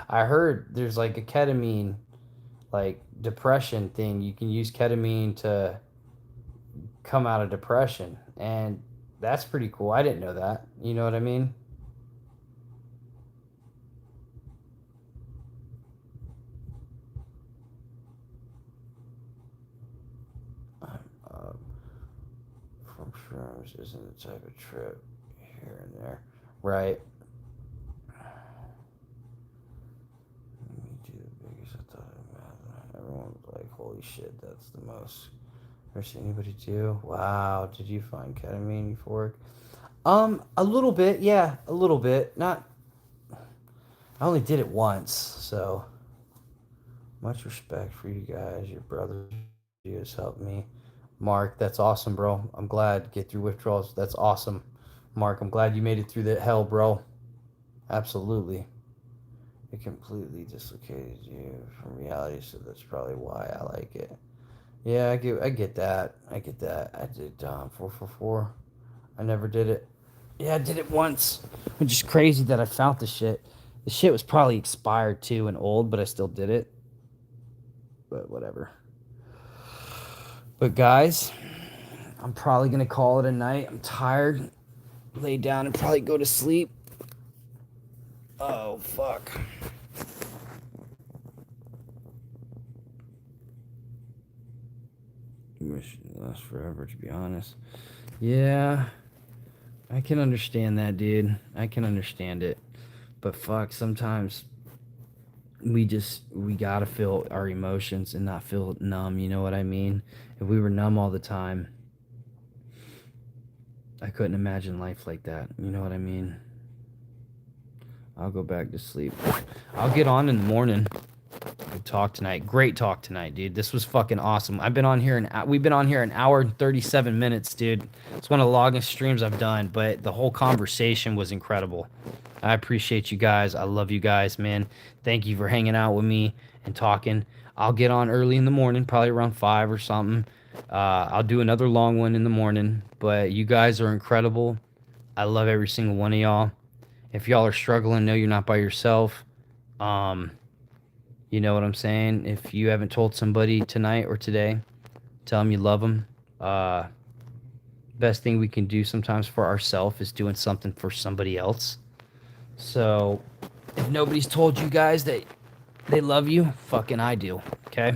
I heard there's like a ketamine, like depression thing. You can use ketamine to come out of depression, and that's pretty cool. I didn't know that. You know what I mean? Uh, from shrooms isn't the type of trip here and there, right? Me do the biggest. I thought everyone was like, "Holy shit, that's the most." Ever seen anybody do? Wow, did you find ketamine euphoric? A little bit, yeah, a little bit. Not. I only did it once, so much respect for you guys. Your brother has helped me. Mark, that's awesome, bro. I'm glad get through withdrawals. That's awesome, Mark. I'm glad you made it through the hell, bro. Absolutely. It completely dislocated you from reality, so that's probably why I like it. Yeah, I get that. I get that. I did 444. I never did it. Yeah, I did it once. Which is crazy that I found the shit. The shit was probably expired too and old, but I still did it. But whatever. But guys, I'm probably gonna call it a night. I'm tired. Lay down and probably go to sleep. Oh fuck. Wish it lasts forever, to be honest. Yeah, I can understand that, dude. I can understand it. But fuck, sometimes we gotta feel our emotions and not feel numb, you know what I mean? If we were numb all the time, I couldn't imagine life like that, you know what I mean? I'll go back to sleep. I'll get on in the morning. Good talk tonight. Great talk tonight, dude. This was fucking awesome. We've been on here an hour and 37 minutes, dude. It's one of the longest streams I've done, but the whole conversation was incredible. I appreciate you guys. I love you guys, man. Thank you for hanging out with me and talking. I'll get on early in the morning, probably around 5 or something. I'll do another long one in the morning, but you guys are incredible. I love every single one of y'all. If y'all are struggling, know you're not by yourself. You know what I'm saying? If you haven't told somebody tonight or today, tell them you love them. Best thing we can do sometimes for ourselves is doing something for somebody else. So, if nobody's told you guys that they love you, fucking I do, okay?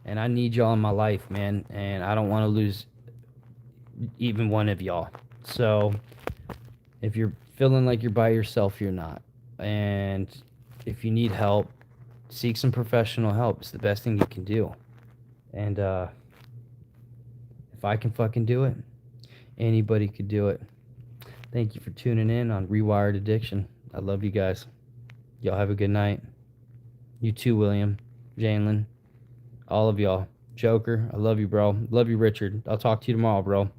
And I need y'all in my life, man. And I don't want to lose even one of y'all. So, if you're feeling like you're by yourself, you're not. And if you need help, seek some professional help. It's the best thing you can do. And if I can fucking do it, anybody could do it. Thank you for tuning in on Rewired Addiction. I love you guys. Y'all have a good night. You too, William, Janelin, all of y'all. Joker, I love you, bro. Love you, Richard. I'll talk to you tomorrow, bro.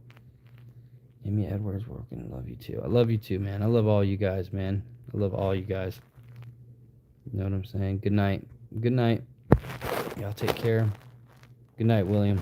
Amy Edwards working. Love you too. I love you too, man. I love all you guys, man. I love all you guys. You know what I'm saying? Good night. Good night. Y'all take care. Good night, William.